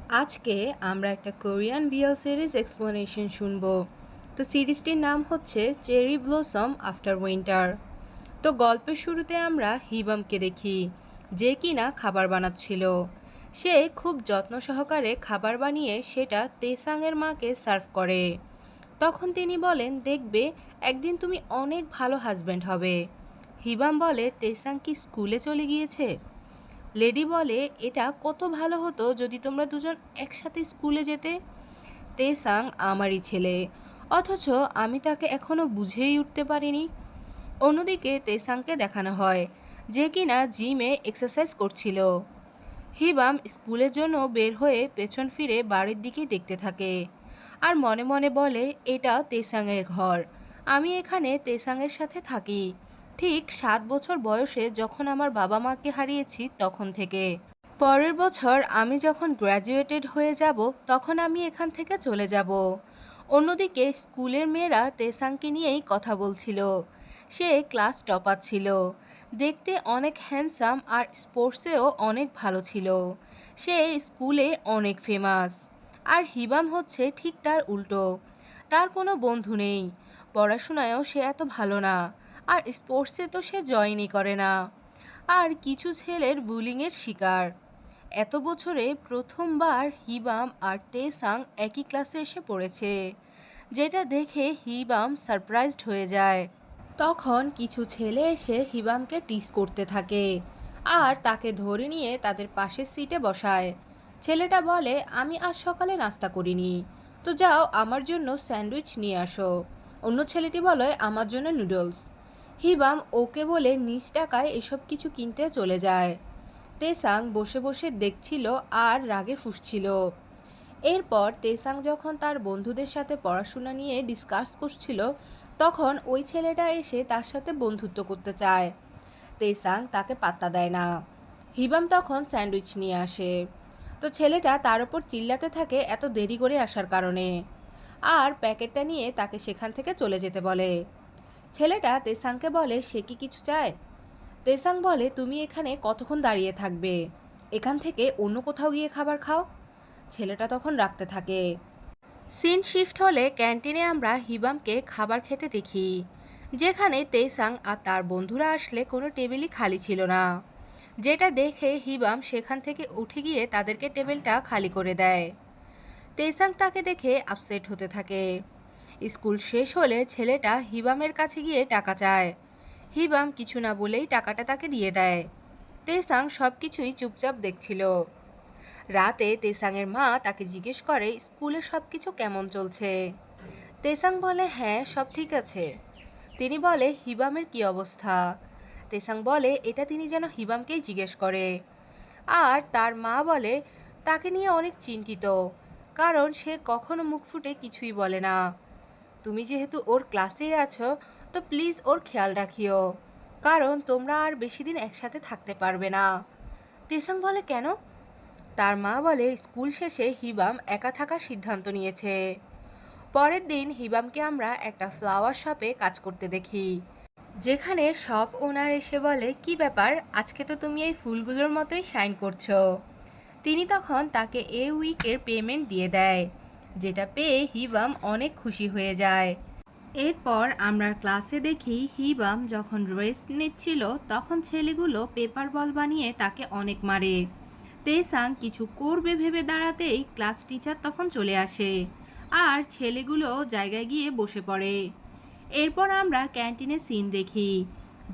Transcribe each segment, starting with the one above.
আজকে আমরা একটা কোরিয়ান বিএল সিরিজ এক্সপ্লেনেশন শুনবো। তো সিরিজটির নাম হচ্ছে চেরি ব্লসম আফটার উইন্টার। তো গল্পের শুরুতে আমরা হিবামকে দেখি, যে কিনা খাবার বানাচ্ছিল। সে খুব যত্ন সহকারে খাবার বানিয়ে সেটা তেসাংয়ের মাকে সার্ভ করে। তখন তিনি বলেন, দেখবে একদিন তুমি অনেক ভালো হাজব্যান্ড হবে। হিবাম বলে, তেসাং কি স্কুলে চলে গিয়েছে? লেডি বলে, এটা কত ভালো হতো যদি তোমরা দুজন একসাথে স্কুলে যেতে। তেসাং আমারই ছেলে, অথচ আমি তাকে এখনো বুঝেই উঠতে পারিনি। অন্যদিকে তেসাংকে দেখানো হয় যে কিনা জিমে এক্সারসাইজ করছিল। হিবাম স্কুলের জন্য বের হয়ে পেছন ফিরে বাড়ির দিকে দেখতে থাকে আর মনে মনে বলে, এটা তেসাংয়ের ঘর, আমি এখানে তেসাংয়ের সাথে থাকি ঠিক 7 বছর বয়সে, যখন আমার বাবা মাকে হারিয়েছি তখন থেকে। পরের বছর আমি যখন গ্র্যাজুয়েটেড হয়ে যাব তখন আমি এখান থেকে চলে যাব। অন্যদিকে স্কুলের মেয়েরা তেসাংকে নিয়েই কথা বলছিল। সে ক্লাস টপার ছিল, দেখতে অনেক হ্যান্ডসাম আর স্পোর্টসেও অনেক ভালো ছিল। সে স্কুলে অনেক ফেমাস। আর হিবাম হচ্ছে ঠিক তার উল্টো, তার কোনো বন্ধু নেই, পড়াশোনায়ও সে এত ভালো না, আর স্পোর্টসে তো সে জয়েনই করে না, আর কিছু ছেলের বুলিংয়ের শিকার। এত বছরে প্রথমবার হিবাম আর তেসাং একই ক্লাসে এসে পড়েছে, যেটা দেখে হিবাম সারপ্রাইজড হয়ে যায়। তখন কিছু ছেলে এসে হিবামকে টিস করতে থাকে আর তাকে ধরে নিয়ে তাদের পাশের সিটে বসায়। ছেলেটা বলে, আমি আজ সকালে নাস্তা করিনি, তো যাও আমার জন্য স্যান্ডউইচ নিয়ে আসো। অন্য ছেলেটি বলে, আমার জন্য নুডলস। হিবাম ওকে বলে নিজ টাকায় এসব কিছু কিনতে চলে যায়। তেসাং বসে বসে দেখছিল আর রাগে ফুঁসছিল। এরপর তেসাং যখন তার বন্ধুদের সাথে পড়াশোনা নিয়ে ডিসকাস করছিল, তখন ওই ছেলেটা এসে তার সাথে বন্ধুত্ব করতে চায়। তেসাং তাকে পাত্তা দেয় না। হিবাম তখন স্যান্ডউইচ নিয়ে আসে, তো ছেলেটা তার ওপর চিল্লাতে থাকে এত দেরি করে আসার কারণে, আর প্যাকেটটা নিয়ে তাকে সেখান থেকে চলে যেতে বলে। ছেলেটা তেসাংকে বলে, সে কি কিছু চায়? তেসাং বলে, তুমি এখানে কতক্ষণ দাঁড়িয়ে থাকবে, এখান থেকে অন্য কোথাও গিয়ে খাবার খাও। ছেলেটা তখন রাখতে থাকে। সিন শিফট হলে ক্যান্টিনে আমরা হিবামকে খাবার খেতে দেখি, যেখানে তেসাং আর তার বন্ধুরা আসলে কোনো টেবিলই খালি ছিল না, যেটা দেখে হিবাম সেখান থেকে উঠে গিয়ে তাদেরকে টেবিলটা খালি করে দেয়। তেসাং তাকে দেখে আপসেট হতে থাকে। স্কুল শেষ হলে ছেলেটা হিবামের কাছে গিয়ে টাকা চায়। হিবাম কিছু না বলেই টাকাটা তাকে দিয়ে দেয়। তেসাং সব কিছুই চুপচাপ দেখছিল। রাতে তেসাংয়ের মা তাকে জিজ্ঞেস করে, স্কুলে সব কিছু কেমন চলছে? তেসাং বলে, হ্যাঁ সব ঠিক আছে। তিনি বলে, হিবামের কি অবস্থা? তেসাং বলে, এটা তিনি যেন হিবামকেই জিজ্ঞেস করে। আর তার মা বলে, তাকে নিয়ে অনেক চিন্তিত, কারণ সে কখনো মুখ ফুটে কিছুই বলে না। তুমি যেহেতু ওর ক্লাসেই আছো, তো প্লিজ ওর খেয়াল রাখিও, কারণ তোমরা আর বেশি দিন একসাথে থাকতে পারবে না। তেসাং বলে, কেন? তার মা বলে, স্কুল শেষে হিবাম একা থাকার সিদ্ধান্ত নিয়েছে। পরের দিন হিবামকে আমরা একটা ফ্লাওয়ার শপে কাজ করতে দেখি, যেখানে শপ ওনার এসে বলে, কি ব্যাপার, আজকে তো তুমি এই ফুলগুলোর মতোই শাইন করছো। তিনি তখন তাকে এ উইকের পেমেন্ট দিয়ে দেয়, যেটা পেয়ে হিবাম অনেক খুশি হয়ে যায়। এরপর আমরা ক্লাসে দেখি হিবাম যখন রেস্ট নিচ্ছিল তখন ছেলেগুলো পেপার বল বানিয়ে তাকে অনেক মারে। তেসাং কিছু করবে ভেবে দাঁড়াতেই ক্লাস টিচার তখন চলে আসে আর ছেলেগুলো জায়গায় গিয়ে বসে পড়ে। এরপর আমরা ক্যান্টিনে সিন দেখি,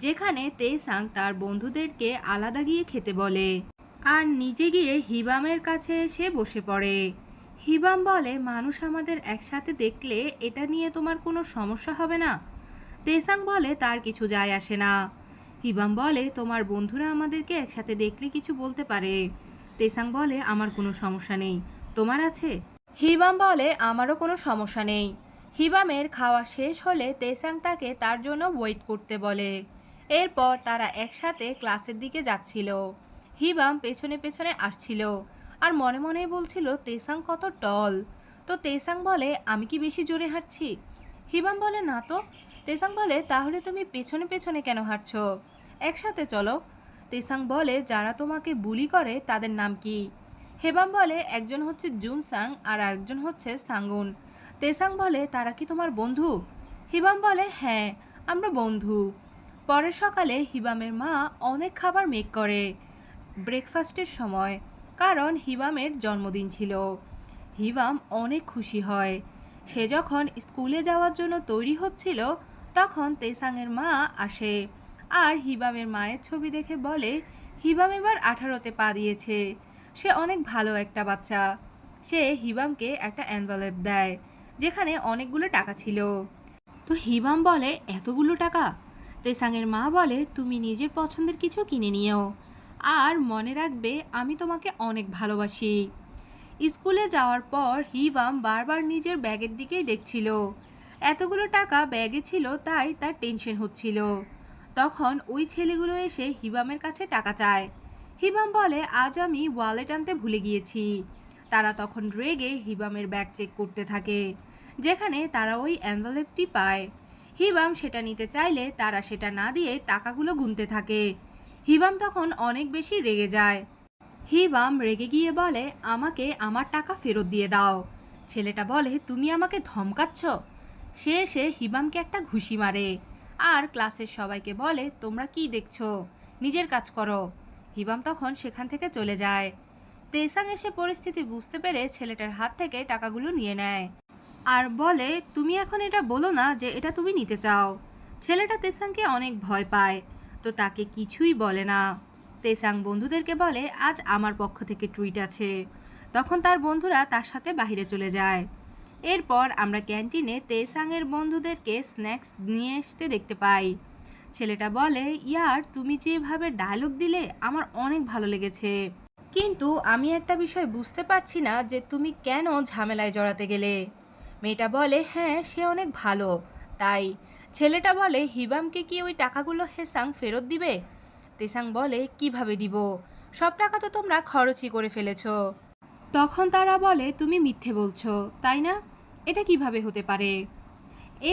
যেখানে তেসাং তার বন্ধুদেরকে আলাদা গিয়ে খেতে বলে আর নিজে গিয়ে হিবামের কাছে এসে বসে পড়ে। হিবাম বলে, মানুষ আমাদের একসাথে দেখলে এটা নিয়ে তোমার কোনো সমস্যা হবে না? তেসাং বলে, তার কিছু যায় আসে না। হিবাম বলে, তোমার বন্ধুরা আমাদেরকে একসাথে দেখলে কিছু বলতে পারে। তেসাং বলে, আমার কোনো সমস্যা নেই, তোমার আছে? হিবাম বলে, আমারও কোনো সমস্যা নেই। হিবামের খাওয়া শেষ হলে তেসাং তাকে তার জন্য ওয়েট করতে বলে। এরপর তারা একসাথে ক্লাসের দিকে যাচ্ছিল। হিবাম পেছনে পেছনে আসছিল আর মনে মনেই বলছিল, তেসাং কত টল। তো তেসাং বলে, আমি কি বেশি জোরে হাঁটছি? হিবাম বলে, না তো। তেসাং বলে, তাহলে তুমি পেছনে পেছনে কেন হাঁটছো? একসাথে চলো। তেসাং বলে, যারা তোমাকে বুলি করে তাদের নাম কি? হেবাম বলে একজন হচ্ছে জুনসাং আর আরেকজন হচ্ছে সাঙ্গুন। তেসাং বলে তারা কি তোমার বন্ধু? হিবাম বলে হ্যাঁ, আমরা বন্ধু। পরের সকালে হিবামের মা অনেক খাবার মেক করে ব্রেকফাস্টের সময়, কারণ হিবামের জন্মদিন ছিল। হিবাম অনেক খুশি হয়। সে যখন স্কুলে যাওয়ার জন্য তৈরি হচ্ছিল তখন তেসাংয়ের মা আসে আর হিবামের মায়ের ছবি দেখে বলে হিবাম এবার 18তে পা দিয়েছে, সে অনেক ভালো একটা বাচ্চা। সে হিবামকে একটা এনভেলপ দেয় যেখানে অনেকগুলো টাকা ছিল। তো হিবাম বলে এতগুলো টাকা? তেসাংয়ের মা বলে তুমি নিজের পছন্দের কিছু কিনে নিও আর মনে রাখবে আমি তোমাকে অনেক ভালোবাসি। স্কুলে যাওয়ার পর হিবাম বারবার নিজের ব্যাগের দিকেই দেখছিল। এতগুলো টাকা ব্যাগে ছিল তাই তার টেনশন হচ্ছিল। তখন ওই ছেলেগুলো এসে হিবামের কাছে টাকা চায়। হিবাম বলে আজ আমি ওয়ালেট আনতে ভুলে গিয়েছি। তারা তখন রেগে হিবামের ব্যাগ চেক করতে থাকে যেখানে তারা ওই এনভেলপটি পায়। হিবাম সেটা নিতে চাইলে তারা সেটা না দিয়ে টাকাগুলো গুনতে থাকে। হিবাম তখন অনেক বেশি রেগে যায়। হিবাম রেগে গিয়ে বলে আমাকে আমার টাকা ফেরত দিয়ে দাও। ছেলেটা বলে তুমি আমাকে ধমকাচ্ছ। সে এসে হিবামকে একটা ঘুষি মারে আর ক্লাসের সবাইকে বলে তোমরা কি দেখছো, নিজের কাজ করো। হিবাম তখন সেখান থেকে চলে যায়। তেসাং এসে পরিস্থিতি বুঝতে পেরে ছেলেটার হাত থেকে টাকাগুলো নিয়ে নেয় আর বলে তুমি এখন এটা বলো না যে এটা তুমি নিতে চাও। ছেলেটা তেসাংকে অনেক ভয় পায়, তো তাকে কিছুই বলে না। তেসাং বন্ধুদেরকে বলে আজ আমার পক্ষ থেকে ট্রিট আছে। তখন তার বন্ধুরা তার সাথে বাইরে চলে যায়। এরপর আমরা ক্যান্টিনে তেসাংয়ের বন্ধুদেরকে স্ন্যাক্স নিয়ে আসতে দেখতে পাই। ছেলেটা বলে ইয়ার তুমি যেভাবে ডায়লগ দিলে আমার অনেক ভালো লেগেছে, কিন্তু আমি একটা বিষয় বুঝতে পারছি না যে তুমি কেন ঝামেলায় জড়াতে গেলে। মেয়েটা বলে হ্যাঁ সে অনেক ভালো তাই। ছেলেটা বলে হিবামকে কি ওই টাকাগুলো হেসাং ফেরত দিবে? তেসাং বলে কিভাবে দিব, সব টাকা তো তোমরা খরচই করে ফেলেছ। তখন তারা বলে তুমি মিথ্যে বলছো তাই না, এটা কিভাবে হতে পারে?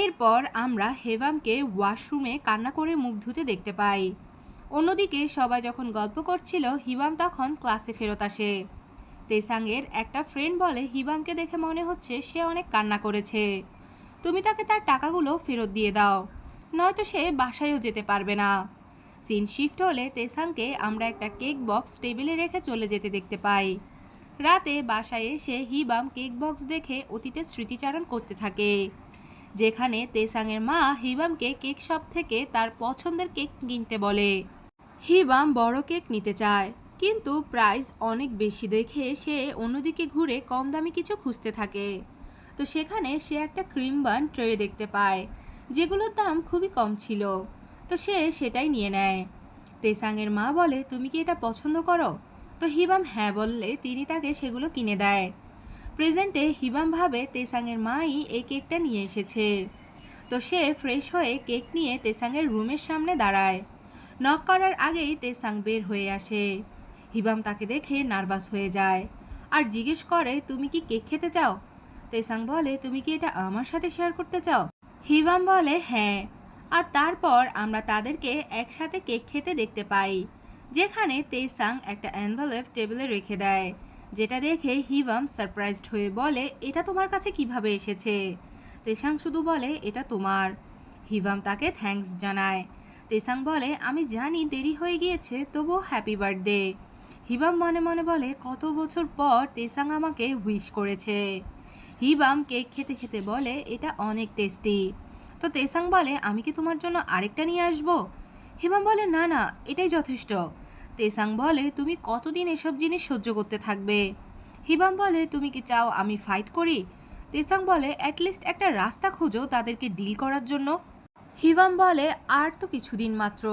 এরপর আমরা হেবামকে ওয়াশরুমে কান্না করে মুখ ধুতে দেখতে পাই। অন্যদিকে সবাই যখন গল্প করছিল হিবাম তখন ক্লাসে ফেরত আসে। তেসাংয়ের একটা ফ্রেন্ড বলে হিবামকে দেখে মনে হচ্ছে সে অনেক কান্না করেছে, তুমি তাকে তার টাকাগুলো ফেরত দিয়ে দাও, নয়তো সে বাসায়ও যেতে পারবে না। সিন শিফট হলে তেসাংকে আমরা একটা কেক বক্স টেবিলে রেখে চলে যেতে দেখতে পাই। রাতে বাসায় এসে হিবাম কেক বক্স দেখে অতীতের স্মৃতিচারণ করতে থাকে, যেখানে তেসাংয়ের মা হিবামকে কেক শপ থেকে তার পছন্দের কেক কিনতে বলে। হিবাম বড় কেক নিতে চায় কিন্তু প্রাইস অনেক বেশি দেখে সে অন্যদিকে ঘুরে কম দামি কিছু খুঁজতে থাকে। তো সেখানে সে একটা ক্রিম বান ট্রে দেখতে পায় যেগুলোর দাম খুবই কম ছিল। তো সে সেটাই নিয়ে নেয়। তেসাংয়ের মা বলে তুমি কি এটা পছন্দ করো? তো হিবাম হ্যাঁ বললে তিনি তাকে সেগুলো কিনে দেয়। প্রেজেন্টে হিবাম ভাবে তেসাংয়ের মাই এই কেকটা নিয়ে এসেছে। তো সে ফ্রেশ হয়ে কেক নিয়ে তেসাংয়ের রুমের সামনে দাঁড়ায়। নক করার আগেই তেসাং বের হয়ে আসে। হিবাম তাকে দেখে নার্ভাস হয়ে যায় আর জিজ্ঞেস করে তুমি কি কেক খেতে চাও? তেসাং বলে তুমি কি এটা আমার সাথে শেয়ার করতে চাও? হিবাম বলে হ্যাঁ। আর তারপর আমরা তাদেরকে একসাথে কেক খেতে দেখতে পাই, যেখানে তেসাং একটা এনভেলপ টেবিলে রেখে দেয়, যেটা দেখে হিবাম সারপ্রাইজড হয়ে বলে এটা তোমার কাছে কিভাবে এসেছে? তেসাং শুধু বলে এটা তোমার। হিবাম তাকে থ্যাঙ্কস জানায়। তেসাং বলে আমি জানি দেরি হয়ে গিয়েছে, তবুও হ্যাপি বার্থডে। হিবাম মনে মনে বলে কত বছর পর তেসাং আমাকে উইশ করেছে। হিবাম কেক খেতে খেতে বলে এটা অনেক টেস্টি। তো তেসাং বলে আমি কি তোমার জন্য আরেকটা নিয়ে আসবো? হিবাম বলে না না, এটাই যথেষ্ট। তেসাং বলে তুমি কতদিন এসব জিনিস সহ্য করতে থাকবে? হিবাম বলে তুমি কি চাও আমি ফাইট করি? তেসাং বলে অ্যাটলিস্ট একটা রাস্তা খোঁজো তাদেরকে ডিল করার জন্য। হিবাম বলে আর তো কিছুদিন মাত্র,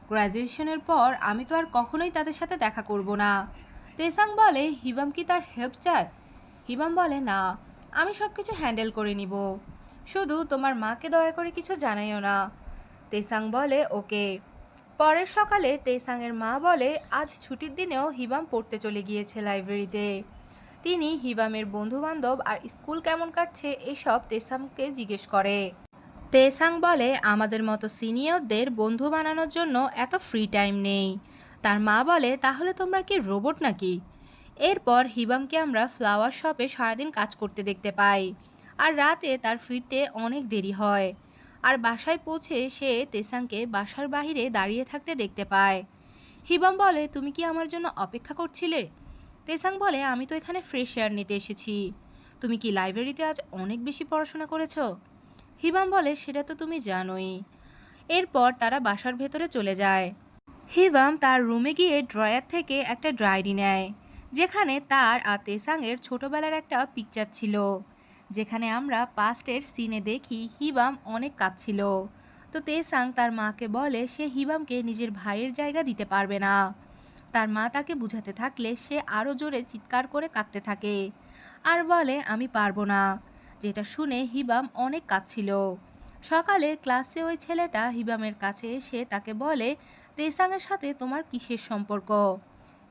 গ্র্যাজুয়েশনের পর আমি তো আর কখনোই তাদের সাথে দেখা করব না। তেসাং বলে হিবাম কি তার হেল্প চায়? হিবাম বলে না, আমি সব কিছু হ্যান্ডেল করে নিব, শুধু তোমার মাকে দয়া করে কিছু জানাইও না। তেসাং বলে ওকে। পরের সকালে তেসাংয়ের মা বলে আজ ছুটির দিনেও হিবাম পড়তে চলে গিয়েছে লাইব্রেরিতে। তিনি হিবামের বন্ধুবান্ধব আর স্কুল কেমন কাটছে এসব তেসাংকে জিজ্ঞেস করে। তেসাং বলে আমাদের মতো সিনিয়রদের বন্ধু বানানোর জন্য এত ফ্রি টাইম নেই। তার মা বলে তাহলে তোমরা কি রোবট নাকি? এরপর হিবামকে আমরা ফ্লাওয়ার শপে সারাদিন কাজ করতে দেখতে পাই, আর রাতে তার ফিরতে অনেক দেরি হয়। আর বাসায় পৌঁছে সে তেসাংকে বাসার বাইরে দাঁড়িয়ে থাকতে দেখতে পায়। হিবাম বলে, তুমি কি আমার জন্য অপেক্ষা করছিলে? তেসাং বলে, আমি তো এখানে ফ্রেশ এয়ার নিতে এসেছি। তুমি কি লাইব্রেরিতে আজ অনেক বেশি পড়াশোনা করেছো? হিবাম বলে, সেটা তো তুমি জানোই। এরপর তারা বাসার ভেতরে চলে যায়। হিবাম তার রুমে গিয়ে ড্রয়ার থেকে একটা ডায়েরি নেয়, যেখানে তার আর তেসাংয়ের ছোটবেলার একটা পিকচার ছিল, যেখানে আমরা পাস্টের সিনে দেখি হিবাম অনেক কাঁদছিল। তো তেসাং তার মাকে বলে সে হিবামকে নিজের ভাইয়ের জায়গা দিতে পারবে না। তার মা তাকে বুঝাতে থাকলে সে আরও জোরে চিৎকার করে কাঁদতে থাকে আর বলে, আমি পারবো না। যেটা শুনে হিবাম অনেক কাঁদছিল। সকালে ক্লাসে ওই ছেলেটা হিবামের কাছে এসে তাকে বলে, তেসাংয়ের সাথে তোমার কিসের সম্পর্ক?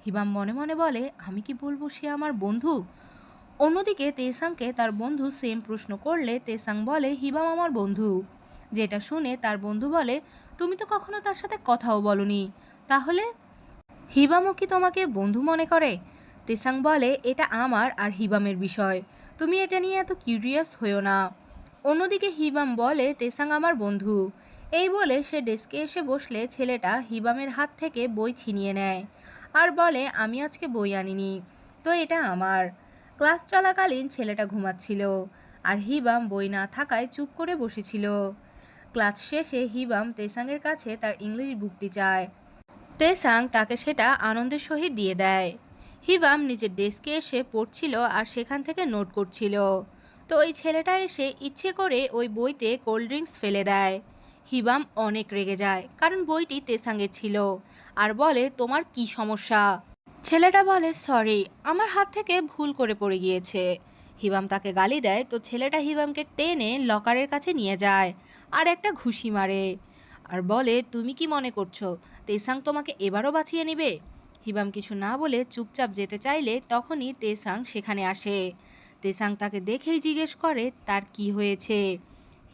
হিবাম মনে মনে বলে, আমি কি বলবো সে আমার বন্ধু? অন্যদিকে তেসাংকে তার বন্ধু সেম প্রশ্ন করলে তেসাং বলে, হিবাম আমার বন্ধু। যেটা শুনে তার বন্ধু বলে, তুমি তো কখনো তার সাথে কথাও বলনি, তাহলে হিবামও কি তোমাকে বন্ধু মনে করে? তেসাং বলে, এটা আমার আর হিবামের বিষয়, তুমি এটা নিয়ে এত কিউরিয়াস হইও না। অন্যদিকে হিবাম বলে, তেসাং আমার বন্ধু। এই বলে সে ডেস্কে এসে বসলে ছেলেটা হিবামের হাত থেকে বই ছিনিয়ে নেয় আর বলে, আমি আজকে বই আনিনি, তো এটা আমার। ক্লাস চলাকালীন ছেলেটা ঘুমাচ্ছিল আর হিবাম বই না থাকায় চুপ করে বসেছিল। ক্লাস শেষে হিবাম তেসাংয়ের কাছে তার ইংলিশ বুকটি চায়। তেসাং তাকে সেটা আনন্দের সহিত দিয়ে দেয়। হিবাম নিজের ডেস্কে এসে পড়ছিল আর সেখান থেকে নোট করছিল। তো ওই ছেলেটা এসে ইচ্ছে করে ওই বইতে কোল্ড ড্রিঙ্কস ফেলে দেয়। হিবাম অনেক রেগে যায়, কারণ বইটি তেসাংয়ের ছিল, আর বলে, তোমার কি সমস্যা? ছেলেটা বলে, সরি, আমার হাত থেকে ভুল করে পড়ে গিয়েছে। হিবাম তাকে গালি দেয়, তো ছেলেটা হিবামকে টেনে লকারের কাছে নিয়ে যায় আর একটা ঘুষি মারে আর বলে, তুমি কি মনে করছো তেসাং তোমাকে এবারও বাঁচিয়ে নেবে? হিবাম কিছু না বলে চুপচাপ যেতে চাইলে তখনই তেসাং সেখানে আসে। তেসাং তাকে দেখেই জিজ্ঞেস করে তার কি হয়েছে।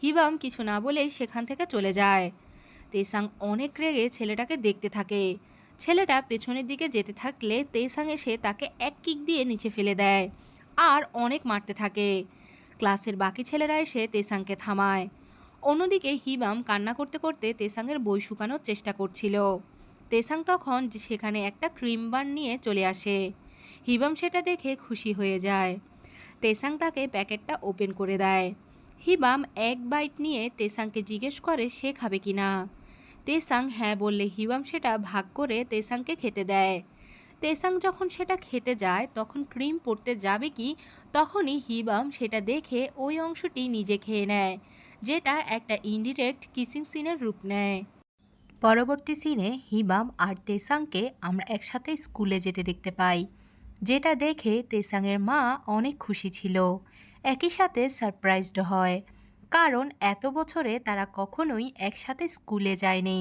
হিবাম কিছু না বলেই সেখান থেকে চলে যায়। তেসাং অনেক রেগে ছেলেটাকে দেখতে থাকে। ছেলেটা পেছনের দিকে যেতে থাকলে তেসাং এসে তাকে এক কিক দিয়ে নিচে ফেলে দেয় আর অনেক মারতে থাকে। ক্লাসের বাকি ছেলেরা এসে তেসাংকে থামায়। অন্যদিকে হিবাম কান্না করতে করতে তেসাংয়ের বই শুকানোর চেষ্টা করছিল। তেসাং তখন সেখানে একটা ক্রিম বান নিয়ে চলে আসে। হিবাম সেটা দেখে খুশি হয়ে যায়। তেসাং তাকে প্যাকেটটা ওপেন করে দেয়। হিবাম এক বাইট নিয়ে তেসাংকে জিজ্ঞেস করে সে খাবে কিনা। তেসাং হ্যাঁ বললে হিবাম সেটা ভাগ করে তেসাংকে খেতে দেয়। তেসাং যখন সেটা খেতে যায় তখন ক্রিম পড়তে যাবে কি, তখনই হিবাম সেটা দেখে ওই অংশটি নিজে খেয়ে নেয়, যেটা একটা ইনডিরেক্ট কিসিং সিনের রূপ নেয়। পরবর্তী সিনে হিবাম আর তেসাংকে আমরা একসাথে স্কুলে যেতে দেখতে পাই, যেটা দেখে তেসাংয়ের মা অনেক খুশি ছিল, একই সাথে সারপ্রাইজড হয়, কারণ এত বছরে তারা কখনোই একসাথে স্কুলে যায়নি।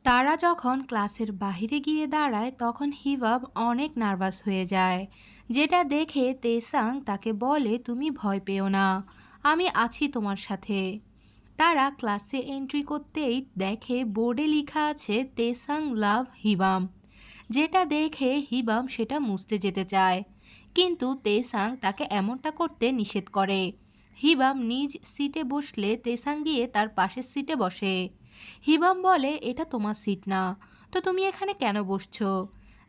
তারা যখন ক্লাসের বাইরে গিয়ে দাঁড়ায় তখন হিবাব অনেক নার্ভাস হয়ে যায়, যেটা দেখে তেসাং তাকে বলে, তুমি ভয় পেও না, আমি আছি তোমার সাথে। তারা ক্লাসে এন্ট্রি করতেই দেখে বোর্ডে লেখা আছে তেসাং লাভ হিবাম, যেটা দেখে হিবাম সেটা মুছতে যেতে চায়, কিন্তু তেসাং তাকে এমনটা করতে নিষেধ করে। হিবাম নিজ সিটে বসলে তেসাং গিয়ে তার পাশের সিটে বসে। হিবাম বলে, এটা তোমার সিট না, তো তুমি এখানে কেন বসছো?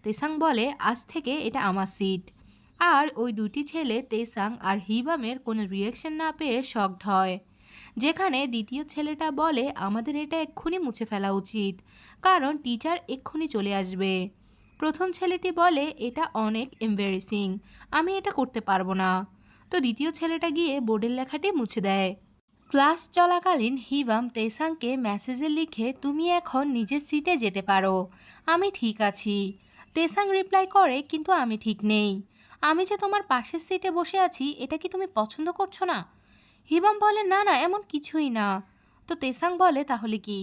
তেসাং বলে, আজ থেকে এটা আমার সিট। আর ওই দুটি ছেলে তেসাং আর হিবামের কোনো রিয়াকশন না পেয়ে শকড হয়, যেখানে দ্বিতীয় ছেলেটা বলে, আমাদের এটা এক্ষুনি মুছে ফেলা উচিত, কারণ টিচার এক্ষুনি চলে আসবে। প্রথম ছেলেটি বলে, এটা অনেক এম্বারেসিং, আমি এটা করতে পারবো না। তো দ্বিতীয় ছেলেটা গিয়ে বোর্ডের লেখাটি মুছে দেয়। ক্লাস চলাকালীন হিবাম তেসাংকে মেসেজে লিখে, তুমি এখন নিজের সিটে যেতে পারো, আমি ঠিক আছি। তেসাং রিপ্লাই করে, কিন্তু আমি ঠিক নেই, আমি যে তোমার পাশের সিটে বসে আছি এটা কি তুমি পছন্দ করছো না? হিবাম বলে, না না, এমন কিছুই না। তো তেসাং বলে, তাহলে কি?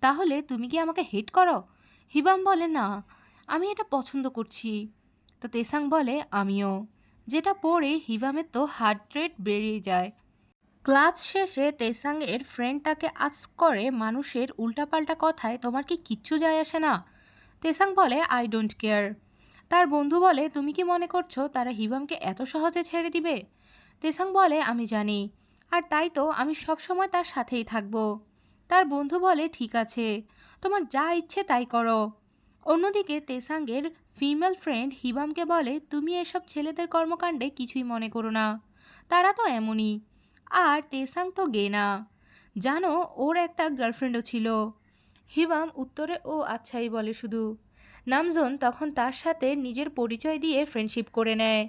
তাহলে তুমি কি আমাকে হেট করো? হিবাম বলে, না, আমি এটা পছন্দ করছি। তো তেসাং বলে, আমিও। যেটা পড়ে হিবামের তো হার্ট রেট বেড়ে যায়। ক্লাস শেষে তেসাং এর ফ্রেন্ড তাকে আস্ক করে, মানুষের উল্টাপাল্টা কথায় তোমার কি কিচ্ছু যায় আসে না? তেসাং বলে, আই ডোন্ট কেয়ার। তার বন্ধু বলে, তুমি কি মনে করছো তারা হিবামকে এত সহজে ছেড়ে দিবে? তেসাং বলে, আমি জানি, আর তাই তো আমি সবসময় তার সাথেই থাকবো। তার বন্ধু বলে, ঠিক আছে, তোমার যা ইচ্ছে তাই করো। অন্যদিকে তেসাঙ্গের ফিমেল ফ্রেন্ড হিবামকে বলে, তুমি এসব ছেলেদের কর্মকাণ্ডে কিছুই মনে করো না, তারা তো এমনই। আর তেসাং তো গে না, জানো ওর একটা গার্লফ্রেন্ডও ছিল। হিবাম উত্তরে ও আচ্ছাই বলে শুধু। নামজুন তখন তার সাথে নিজের পরিচয় দিয়ে ফ্রেন্ডশিপ করে নেয়।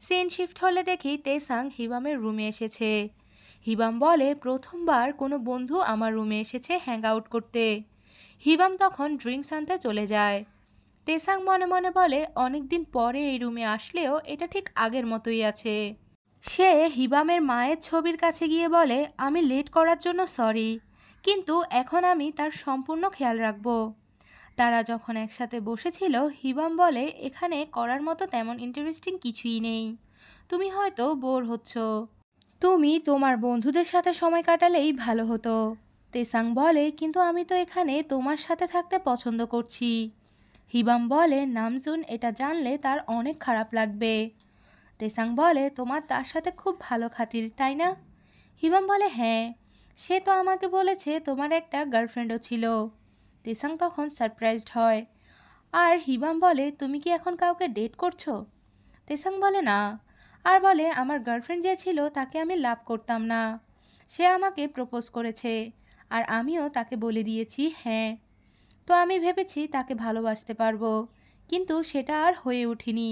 সিন শিফট হলে দেখি তেসাং হিবামের রুমে এসেছে। হিবাম বলে, প্রথমবার কোনো বন্ধু আমার রুমে এসেছে হ্যাং আউট করতে। হিবাম তখন ড্রিঙ্কস আনতে চলে যায়। তেসাং মনে মনে বলে, অনেকদিন পরে এই রুমে আসলেও এটা ঠিক আগের মতোই আছে। সে হিবামের মায়ের ছবির কাছে গিয়ে বলে, আমি লেট করার জন্য সরি, কিন্তু এখন আমি তার সম্পূর্ণ খেয়াল রাখব। তারা যখন একসাথে বসেছিল, হিবাম বলে, এখানে করার মতো তেমন ইন্টারেস্টিং কিছুই নেই, তুমি হয়তো বোর হচ্ছ, তুমি তোমার বন্ধুদের সাথে সময় কাটালেই ভালো হতো। তেসাং বলে, কিন্তু আমি তো এখানে তোমার সাথে থাকতে পছন্দ করছি। হিবাম বলে, নামজুন এটা জানলে তার অনেক খারাপ লাগবে। তেসাং বলে, তোমার তার সাথে খুব ভালো খাতির, তাই না? হিবাম বলে, হ্যাঁ, সে তো আমাকে বলেছে তোমার একটা গার্লফ্রেন্ডও ছিল। তেসাং তখন সারপ্রাইজড হয়। আর হিবাম বলে, তুমি কি এখন কাউকে ডেট করছো? তেসাং বলে, না। আর বলে, আমার গার্লফ্রেন্ড যে ছিল তাকে আমি লাভ করতাম না, সে আমাকে প্রপোজ করেছে, আর আমিও তাকে বলে দিয়েছি হ্যাঁ। তো আমি ভেবেছি তাকে ভালোবাসতে পারবো, কিন্তু সেটা আর হয়ে ওঠেনি।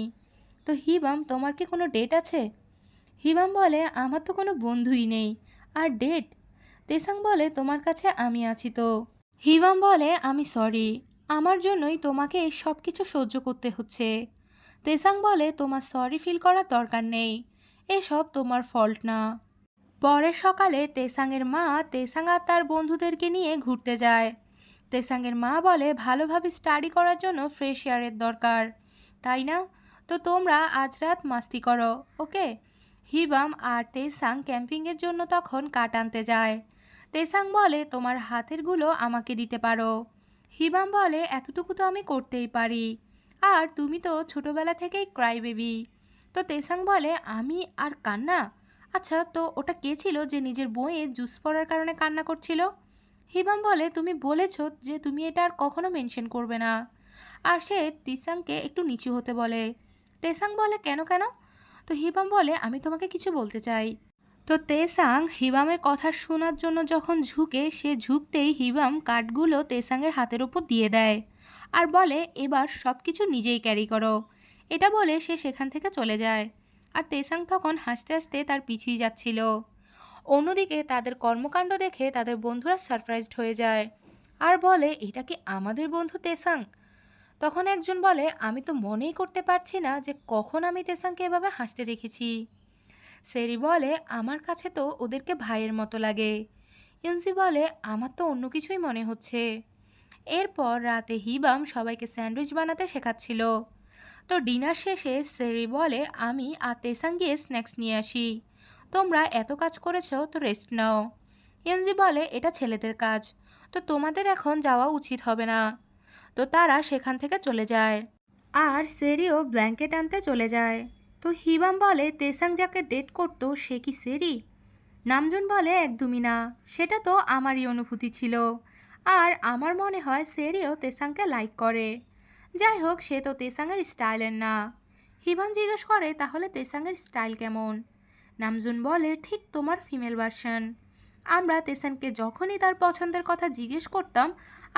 তো হিবাম, তোমার কি কোনো ডেট আছে? হিবাম বলে, আমার তো কোনো বন্ধুই নেই, আর ডেট? তেসাং বলে, তোমার কাছে আমি আছি তো। হিবাম বলে, আমি সরি, আমার জন্যই তোমাকে এই সব কিছু সহ্য করতে হচ্ছে। তেসাং বলে, তোমার সরি ফিল করার দরকার নেই, এসব তোমার ফল্ট না। পরের সকালে তেসাংয়ের মা তেসাং আর তার বন্ধুদেরকে নিয়ে ঘুরতে যায়। তেসাংয়ের মা বলে, ভালোভাবে স্টাডি করার জন্য ফ্রেশ এয়ারের দরকার, তাই না? তো তোমরা আজ রাত মাস্তি করো, ওকে? হিবাম আর তেসাং ক্যাম্পিংয়ের জন্য তখন কাঠ আনতে যায়। তেসাং বলে, তোমার হাতেরগুলো আমাকে দিতে পারো। হিবাম বলে, এতটুকু তো আমি করতেই পারি, আর তুমি তো ছোটবেলা থেকেই ক্রাই বেবি। তো তেসাং বলে, আমি আর কান্না? আচ্ছা, তো ওটা কে ছিল যে নিজের বইয়ে জুস পড়ার কারণে কান্না করছিল? হিবাম বলে, তুমি বলেছো যে তুমি এটা আর কখনো মেনশন করবে না। আর সে তিসাংকে একটু নিচু হতে বলে। তেসাং বলে, কেন কেন? তো হিবাম বলে, আমি তোমাকে কিছু বলতে চাই। তো তেসাং হিবামের কথা শোনার জন্য যখন ঝুঁকে, সে ঝুঁকতেই হিবাম কাঠগুলো তেসাংয়ের হাতের ওপর দিয়ে দেয় আর বলে, এবার সব কিছু নিজেই ক্যারি করো। এটা বলে সে সেখান থেকে চলে যায়। আর তেসাং তখন হাসতে হাসতে তার পিছুই যাচ্ছিল। অন্যদিকে তাদের কর্মকাণ্ড দেখে তাদের বন্ধুরা সারপ্রাইজড হয়ে যায় আর বলে, এটা কি আমাদের বন্ধু তেসাং? তখন একজন বলে, আমি তো মনেই করতে পারছি না যে কখন আমি তেসাংকে এভাবে হাসতে দেখেছি। সেরি বলে, আমার কাছে তো ওদেরকে ভাইয়ের মতো লাগে। ইউনজি বলে, আমার তো অন্য কিছুই মনে হচ্ছে। এরপর রাতে হিবাম সবাইকে স্যান্ডউইচ বানাতে শেখাচ্ছিল। তো ডিনার শেষে সেরি বলে, আমি আর তেসাং গিয়ে স্ন্যাক্স নিয়ে আসি, তোমরা এত কাজ করেছো তো রেস্ট নাও। ইউনজি বলে, এটা ছেলেদের কাজ, তো তোমাদের এখন যাওয়া উচিত হবে না। তো তারা সেখান থেকে চলে যায়। আর সেরিও ব্ল্যাঙ্কেট আনতে চলে যায়। তো হিবাম বলে, তেসাং যাকে ডেট করতো সে কি সেরি? নামজুন বলে, একদমই না, সেটা তো আমারই অনুভূতি ছিল, আর আমার মনে হয় সেরিও তেসাংকে লাইক করে। যাই হোক, সে তো তেসাংয়ের স্টাইলের না। হিবাম জিজ্ঞেস করে, তাহলে তেসাংয়ের স্টাইল কেমন? নামজুন বলে, ঠিক তোমার ফিমেল ভার্সন। আমরা তেসাংকে যখনই তার পছন্দের কথা জিজ্ঞেস করতাম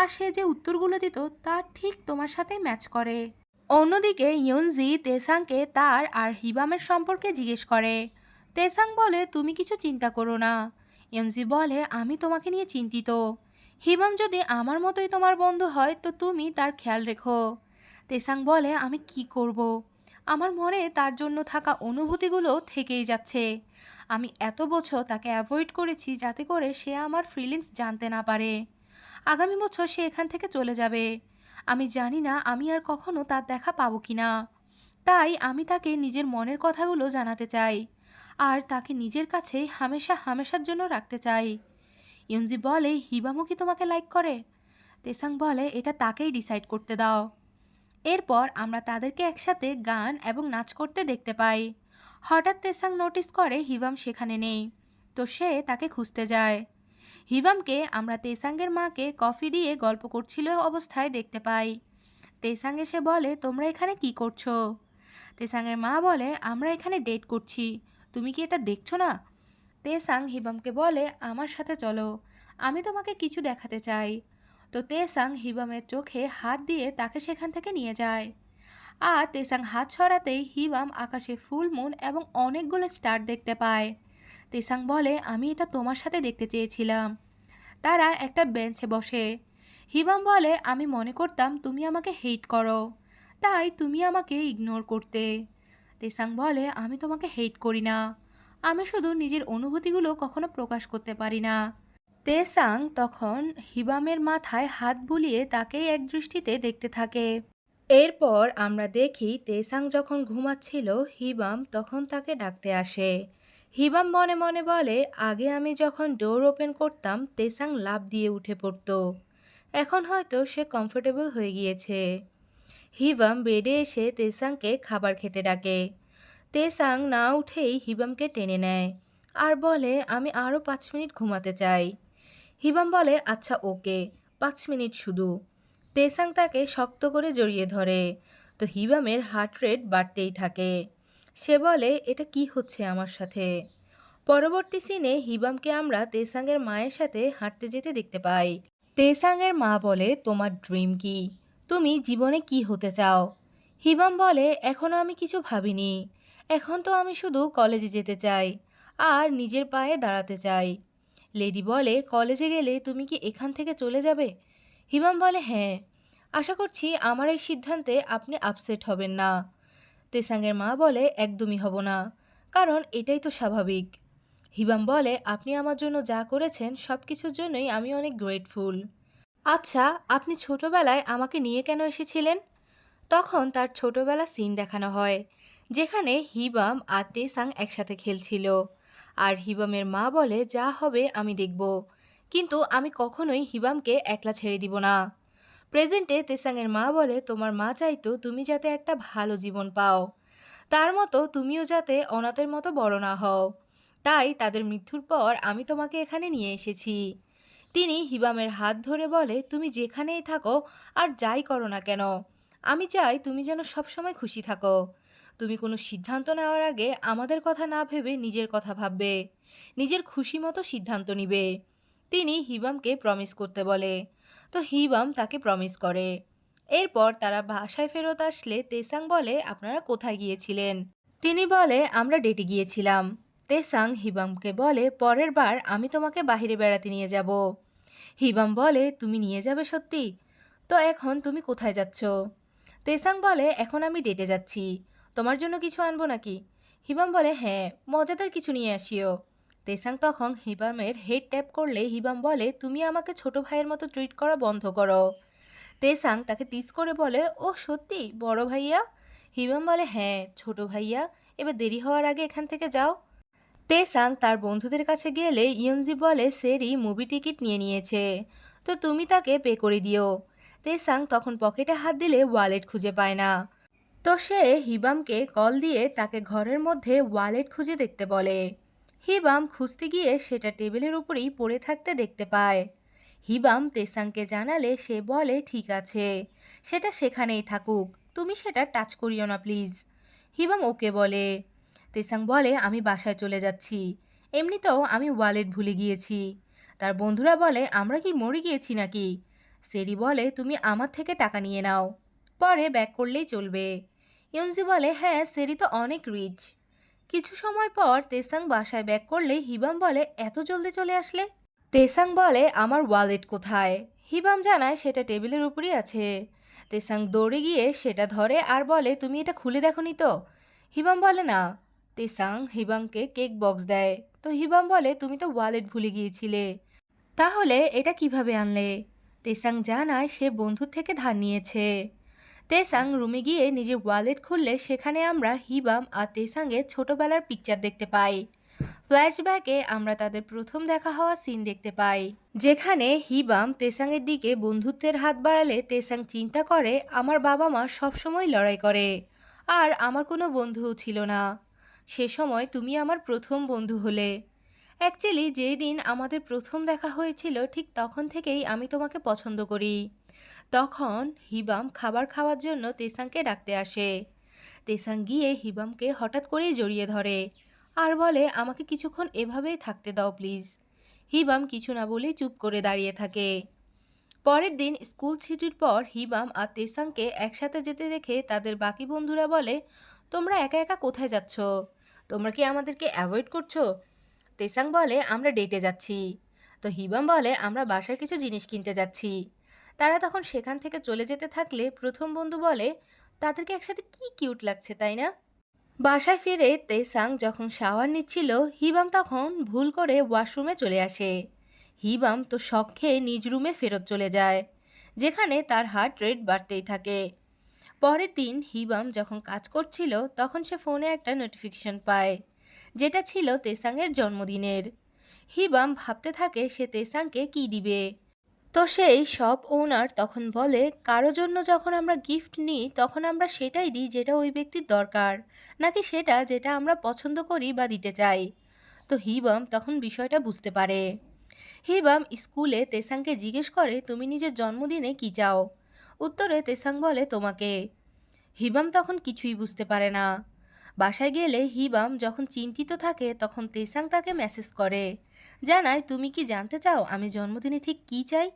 আর সে যে উত্তরগুলো দিত তা ঠিক তোমার সাথেই ম্যাচ করে। অন্যদিকে ইয়নজি তেসাংকে তার আর হিবামের সম্পর্কে জিজ্ঞেস করে। তেসাং বলে, তুমি কিছু চিন্তা করো না। ইয়নজি বলে, আমি তোমাকে নিয়ে চিন্তিত। হিবাম যদি আমার মতোই তোমার বন্ধু হয় তো তুমি তার খেয়াল রেখো। তেসাং বলে, আমি কি করব? আমার মনে তার জন্য থাকা অনুভূতিগুলো থেকেই যাচ্ছে। আমি এত বছর তাকে অ্যাভয়েড করেছি যাতে করে সে আমার ফিলিংস জানতে না পারে। আগামী বছর সে এখান থেকে চলে যাবে। আমি জানি না আমি আর কখনো তার দেখা পাবো কি না। তাই আমি তাকে নিজের মনের কথাগুলো জানাতে চাই, আর তাকে নিজের কাছে হামেশা হামেশার জন্য রাখতে চাই। ইউনজি বলে, হিবামও কি তোমাকে লাইক করে? তেসাং বলে, এটা তাকেই ডিসাইড করতে দাও। এরপর আমরা তাদেরকে একসাথে গান এবং নাচ করতে দেখতে পাই। হঠাৎ তেসাং নোটিস করে হিবাম সেখানে নেই। তো সে তাকে খুঁজতে যায়। হিবামকে আমরা তেসাঙ্গের মাকে কফি দিয়ে গল্প করছিল অবস্থায় দেখতে পাই। তেসাং এসে বলে, তোমরা এখানে কি করছো? তেসাংয়ের মা বলে, আমরা এখানে ডেট করছি, তুমি কি এটা দেখছো না? তেসাং হিবামকে বলে, আমার সাথে চলো, আমি তোমাকে কিছু দেখাতে চাই। তো তেসাং হিবামের চোখে হাত দিয়ে তাকে সেখান থেকে নিয়ে যায়। আর তেসাং হাত ছড়াতেই হিবাম আকাশে ফুল মুন এবং অনেকগুলো স্টার দেখতে পায়। তেসাং বলে, আমি এটা তোমার সাথে দেখতে চেয়েছিলাম। তারা একটা বেঞ্চে বসে। হিবাম বলে, আমি মনে করতাম তুমি আমাকে হেট করো, তাই তুমি আমাকে ইগনোর করতে। তেসাং বলে, আমি তোমাকে হেট করি না, আমি শুধু নিজের অনুভূতিগুলো কখনো প্রকাশ করতে পারি না। তেসাং তখন হিবামের মাথায় হাত বুলিয়ে তাকেই এক দৃষ্টিতে দেখতে থাকে। এরপর আমরা দেখি তেসাং যখন ঘুমাচ্ছিল হিবাম তখন তাকে ডাকতে আসে। হিবাম মনে মনে বলে, আগে আমি যখন ডোর ওপেন করতাম তেসাং লাফ দিয়ে উঠে পড়তো, এখন হয়তো সে কমফোর্টেবল হয়ে গিয়েছে। হিবাম বেডে এসে তেসাংকে খাবার খেতে ডাকে। তেসাং না উঠেই হিবামকে টেনে নেয় আর বলে, আমি আরও 5 মিনিট ঘুমাতে চাই। হিবাম বলে, আচ্ছা ওকে, 5 মিনিট শুধু। তেসাং তাকে শক্ত করে জড়িয়ে ধরে। তো হিবামের হার্ট রেট বাড়তেই থাকে। সে বলে, এটা কি হচ্ছে আমার সাথে? পরবর্তী সিনে হিবামকে আমরা তেসাংয়ের মায়ের সাথে হাঁটতে যেতে দেখতে পাই। তেসাংয়ের মা বলে, তোমার ড্রিম কি? তুমি জীবনে কি হতে চাও? হিবাম বলে, এখনও আমি কিছু ভাবিনি, এখন তো আমি শুধু কলেজে যেতে চাই আর নিজের পায়ে দাঁড়াতে চাই। লেডি বলে, কলেজে গেলে তুমি কি এখান থেকে চলে যাবে? হিবাম বলে, হ্যাঁ, আশা করছি আমার এই সিদ্ধান্তে আপনি আপসেট হবেন না। তেসাংয়ের মা বলে, একদমই হব না, কারণ এটাই তো স্বাভাবিক। হিবাম বলে, আপনি আমার জন্য যা করেছেন সব কিছুর জন্যই আমি অনেক গ্রেটফুল। আচ্ছা, আপনি ছোটবেলায় আমাকে নিয়ে কেন এসেছিলেন? তখন তার ছোটবেলা সিন দেখানো হয়, যেখানে হিবাম আর তেসাং একসাথে খেলছিল। আর হিবামের মা বলে, যা হবে আমি দেখব, কিন্তু আমি কখনোই হিবামকে একলা ছেড়ে দিব না। প্রেজেন্টে তেসাংয়ের মা বলে, তোমার মা চাইতো তুমি যাতে একটা ভালো জীবন পাও, তার মতো তুমিও যাতে অনাথের মতো বড় না হও, তাই তাদের মৃত্যুর পর আমি তোমাকে এখানে নিয়ে এসেছি। তিনি হিবামের হাত ধরে বলে, তুমি যেখানেই থাকো আর যাই করো না কেন, আমি চাই তুমি যেন সবসময় খুশি থাকো। তুমি কোনো সিদ্ধান্ত নেওয়ার আগে আমাদের কথা না ভেবে নিজের কথা ভাববে, নিজের খুশি মতো সিদ্ধান্ত নিবে। তিনি হিবামকে প্রমিস করতে বলে। তো হিবাম তাকে প্রমিস করে। এরপর তারা বাসায় ফেরত আসলে তেসাং বলে, আপনারা কোথায় গিয়েছিলেন? তিনি বলে, আমরা ডেটে গিয়েছিলাম। তেসাং হিবামকে বলে, পরের বার আমি তোমাকে বাইরে বেড়াতে নিয়ে যাব। হিবাম বলে, তুমি নিয়ে যাবে সত্যি? তো এখন তুমি কোথায় যাচ্ছ? তেসাং বলে, এখন আমি ডেটে যাচ্ছি, তোমার জন্য কিছু আনবো নাকি? হিবাম বলে, হ্যাঁ, মজাদার কিছু নিয়ে আসিও। তেসাং তখন হিবামের হেড ট্যাপ করলে হিবাম বলে, তুমি আমাকে ছোট ভাইয়ের মতো ট্রিট করা বন্ধ করো। তেসাং তাকে টিজ করে বলে, ও সত্যি বড় ভাইয়া? হিবাম বলে, হ্যাঁ ছোট ভাইয়া, এবার দেরি হওয়ার আগে এখান থেকে যাও। তেসাং তার বন্ধুদের কাছে গেলে ইয়নজি বলে, সেরি মুভি টিকিট নিয়ে নিয়েছে, তো তুমি তাকে পে করে দিও। তেসাং তখন পকেটে হাত দিলে ওয়ালেট খুঁজে পায় না। তো সে হিবামকে কল দিয়ে তাকে ঘরের মধ্যে ওয়ালেট খুঁজে দেখতে বলে। হিবাম খুঁজতে গিয়ে সেটা টেবিলের উপরেই পড়ে থাকতে দেখতে পায়। হিবাম তেসাংকে জানালে সে বলে, ঠিক আছে, সেটা সেখানেই থাকুক, তুমি সেটা টাচ করিও না প্লিজ। হিবাম ওকে বলে। তেসাং বলে, আমি বাসায় চলে যাচ্ছি, এমনিতেও আমি ওয়ালেট ভুলে গিয়েছি। তার বন্ধুরা বলে, আমরা কি মরে গিয়েছি নাকি? সেরি বলে, তুমি আমার থেকে টাকা নিয়ে নাও, পরে ব্যাক করলেই চলবে। ইয়নজি বলে, হ্যাঁ সেরি তো অনেক রিচ। কিছু সময় পর তেসাং বাসায় ব্যাক করলে হিবাম বলে, এত জলদি চলে আসলে? তেসাং বলে, আমার ওয়ালেট কোথায়? হিবাম জানায় সেটা টেবিলের উপরই আছে। তেসাং দৌড়ে গিয়ে সেটা ধরে আর বলে, তুমি এটা খুলে দেখোনি তো? হিবাম বলে, না। তেসাং হিবামকে কেক বক্স দেয়। তো হিবাম বলে, তুমি তো ওয়ালেট ভুলে গিয়েছিলে, তাহলে এটা কিভাবে আনলে? তেসাং জানায় সে বন্ধুর থেকে ধার নিয়েছে। তেসাং রুমে গিয়ে নিজের ওয়ালেট খুললে সেখানে আমরা হিবাম আর তেসাংয়ের ছোটবেলার পিকচার দেখতে পাই। ফ্ল্যাশব্যাকে আমরা তাদের প্রথম দেখা হওয়া সিন দেখতে পাই, যেখানে হিবাম তেসাংয়ের দিকে বন্ধুত্বের হাত বাড়ালে তেসাং চিন্তা করে আমার বাবা মা সবসময় লড়াই করে আর আমার কোনো বন্ধুও ছিল না। সে সময় তুমি আমার প্রথম বন্ধু হলে। অ্যাকচুয়ালি যেই দিন আমাদের প্রথম দেখা হয়েছিল ঠিক তখন থেকেই আমি তোমাকে পছন্দ করি। তখন হিবাম খাবার খাওয়ার জন্য তেসাংকে ডাকতে আসে। তেসাং গিয়ে হিবামকে হঠাৎ করেই জড়িয়ে ধরে আর বলে আমাকে কিছুক্ষণ এভাবেই থাকতে দাও প্লিজ। হিবাম কিছু না বলেই চুপ করে দাঁড়িয়ে থাকে। পরের দিন স্কুল ছুটির পর হিবাম আর তেসাংকে একসাথে যেতে দেখে তাদের বাকি বন্ধুরা বলে, তোমরা একা একা কোথায় যাচ্ছ? তোমরা কি আমাদেরকে অ্যাভয়েড করছো? তেসাং বলে আমরা ডেটে যাচ্ছি। তো হিবাম বলে আমরা বাসার কিছু জিনিস কিনতে যাচ্ছি। তারা তখন সেখান থেকে চলে যেতে থাকলে প্রথম বন্ধু বলে, তাদেরকে একসাথে কি কিউট লাগছে তাই না? বাসায় ফিরে তেসাং যখন শাওয়ার নিচ্ছিল হিবাম তখন ভুল করে ওয়াশরুমে চলে আসে। হিবাম তো শক খেয়ে নিজ রুমে ফেরত চলে যায়, যেখানে তার হার্ট রেট বাড়তেই থাকে। পরের দিন হিবাম যখন কাজ করছিল তখন সে ফোনে একটা নোটিফিকেশন পায়, যেটা ছিল তেসাংয়ের জন্মদিনের। হিবাম ভাবতে থাকে সে তেসাংকে কি দিবে। তো সেই শপ ওনার তখন বলে কারো জন্য যখন আমরা গিফট নিই তখন আমরা সেটাই দিই যেটা ওই ব্যক্তির দরকার, নাকি সেটা যেটা আমরা পছন্দ করি বা দিতে চাই। তো হিবাম তখন বিষয়টা বুঝতে পারে। হিবাম স্কুলে তেসাংকে জিজ্ঞেস করে তুমি নিজের জন্মদিনে কি চাও? উত্তরে তেসাং বলে তোমাকে। হিবাম তখন কিছুই বুঝতে পারে না। বাসায় গেলে হিবাম যখন চিন্তিত থাকে তখন তেসাং তাকে মেসেজ করে, জানায় তুমি কি জানতে চাও আমি জন্মদিনে ঠিক কী চাই?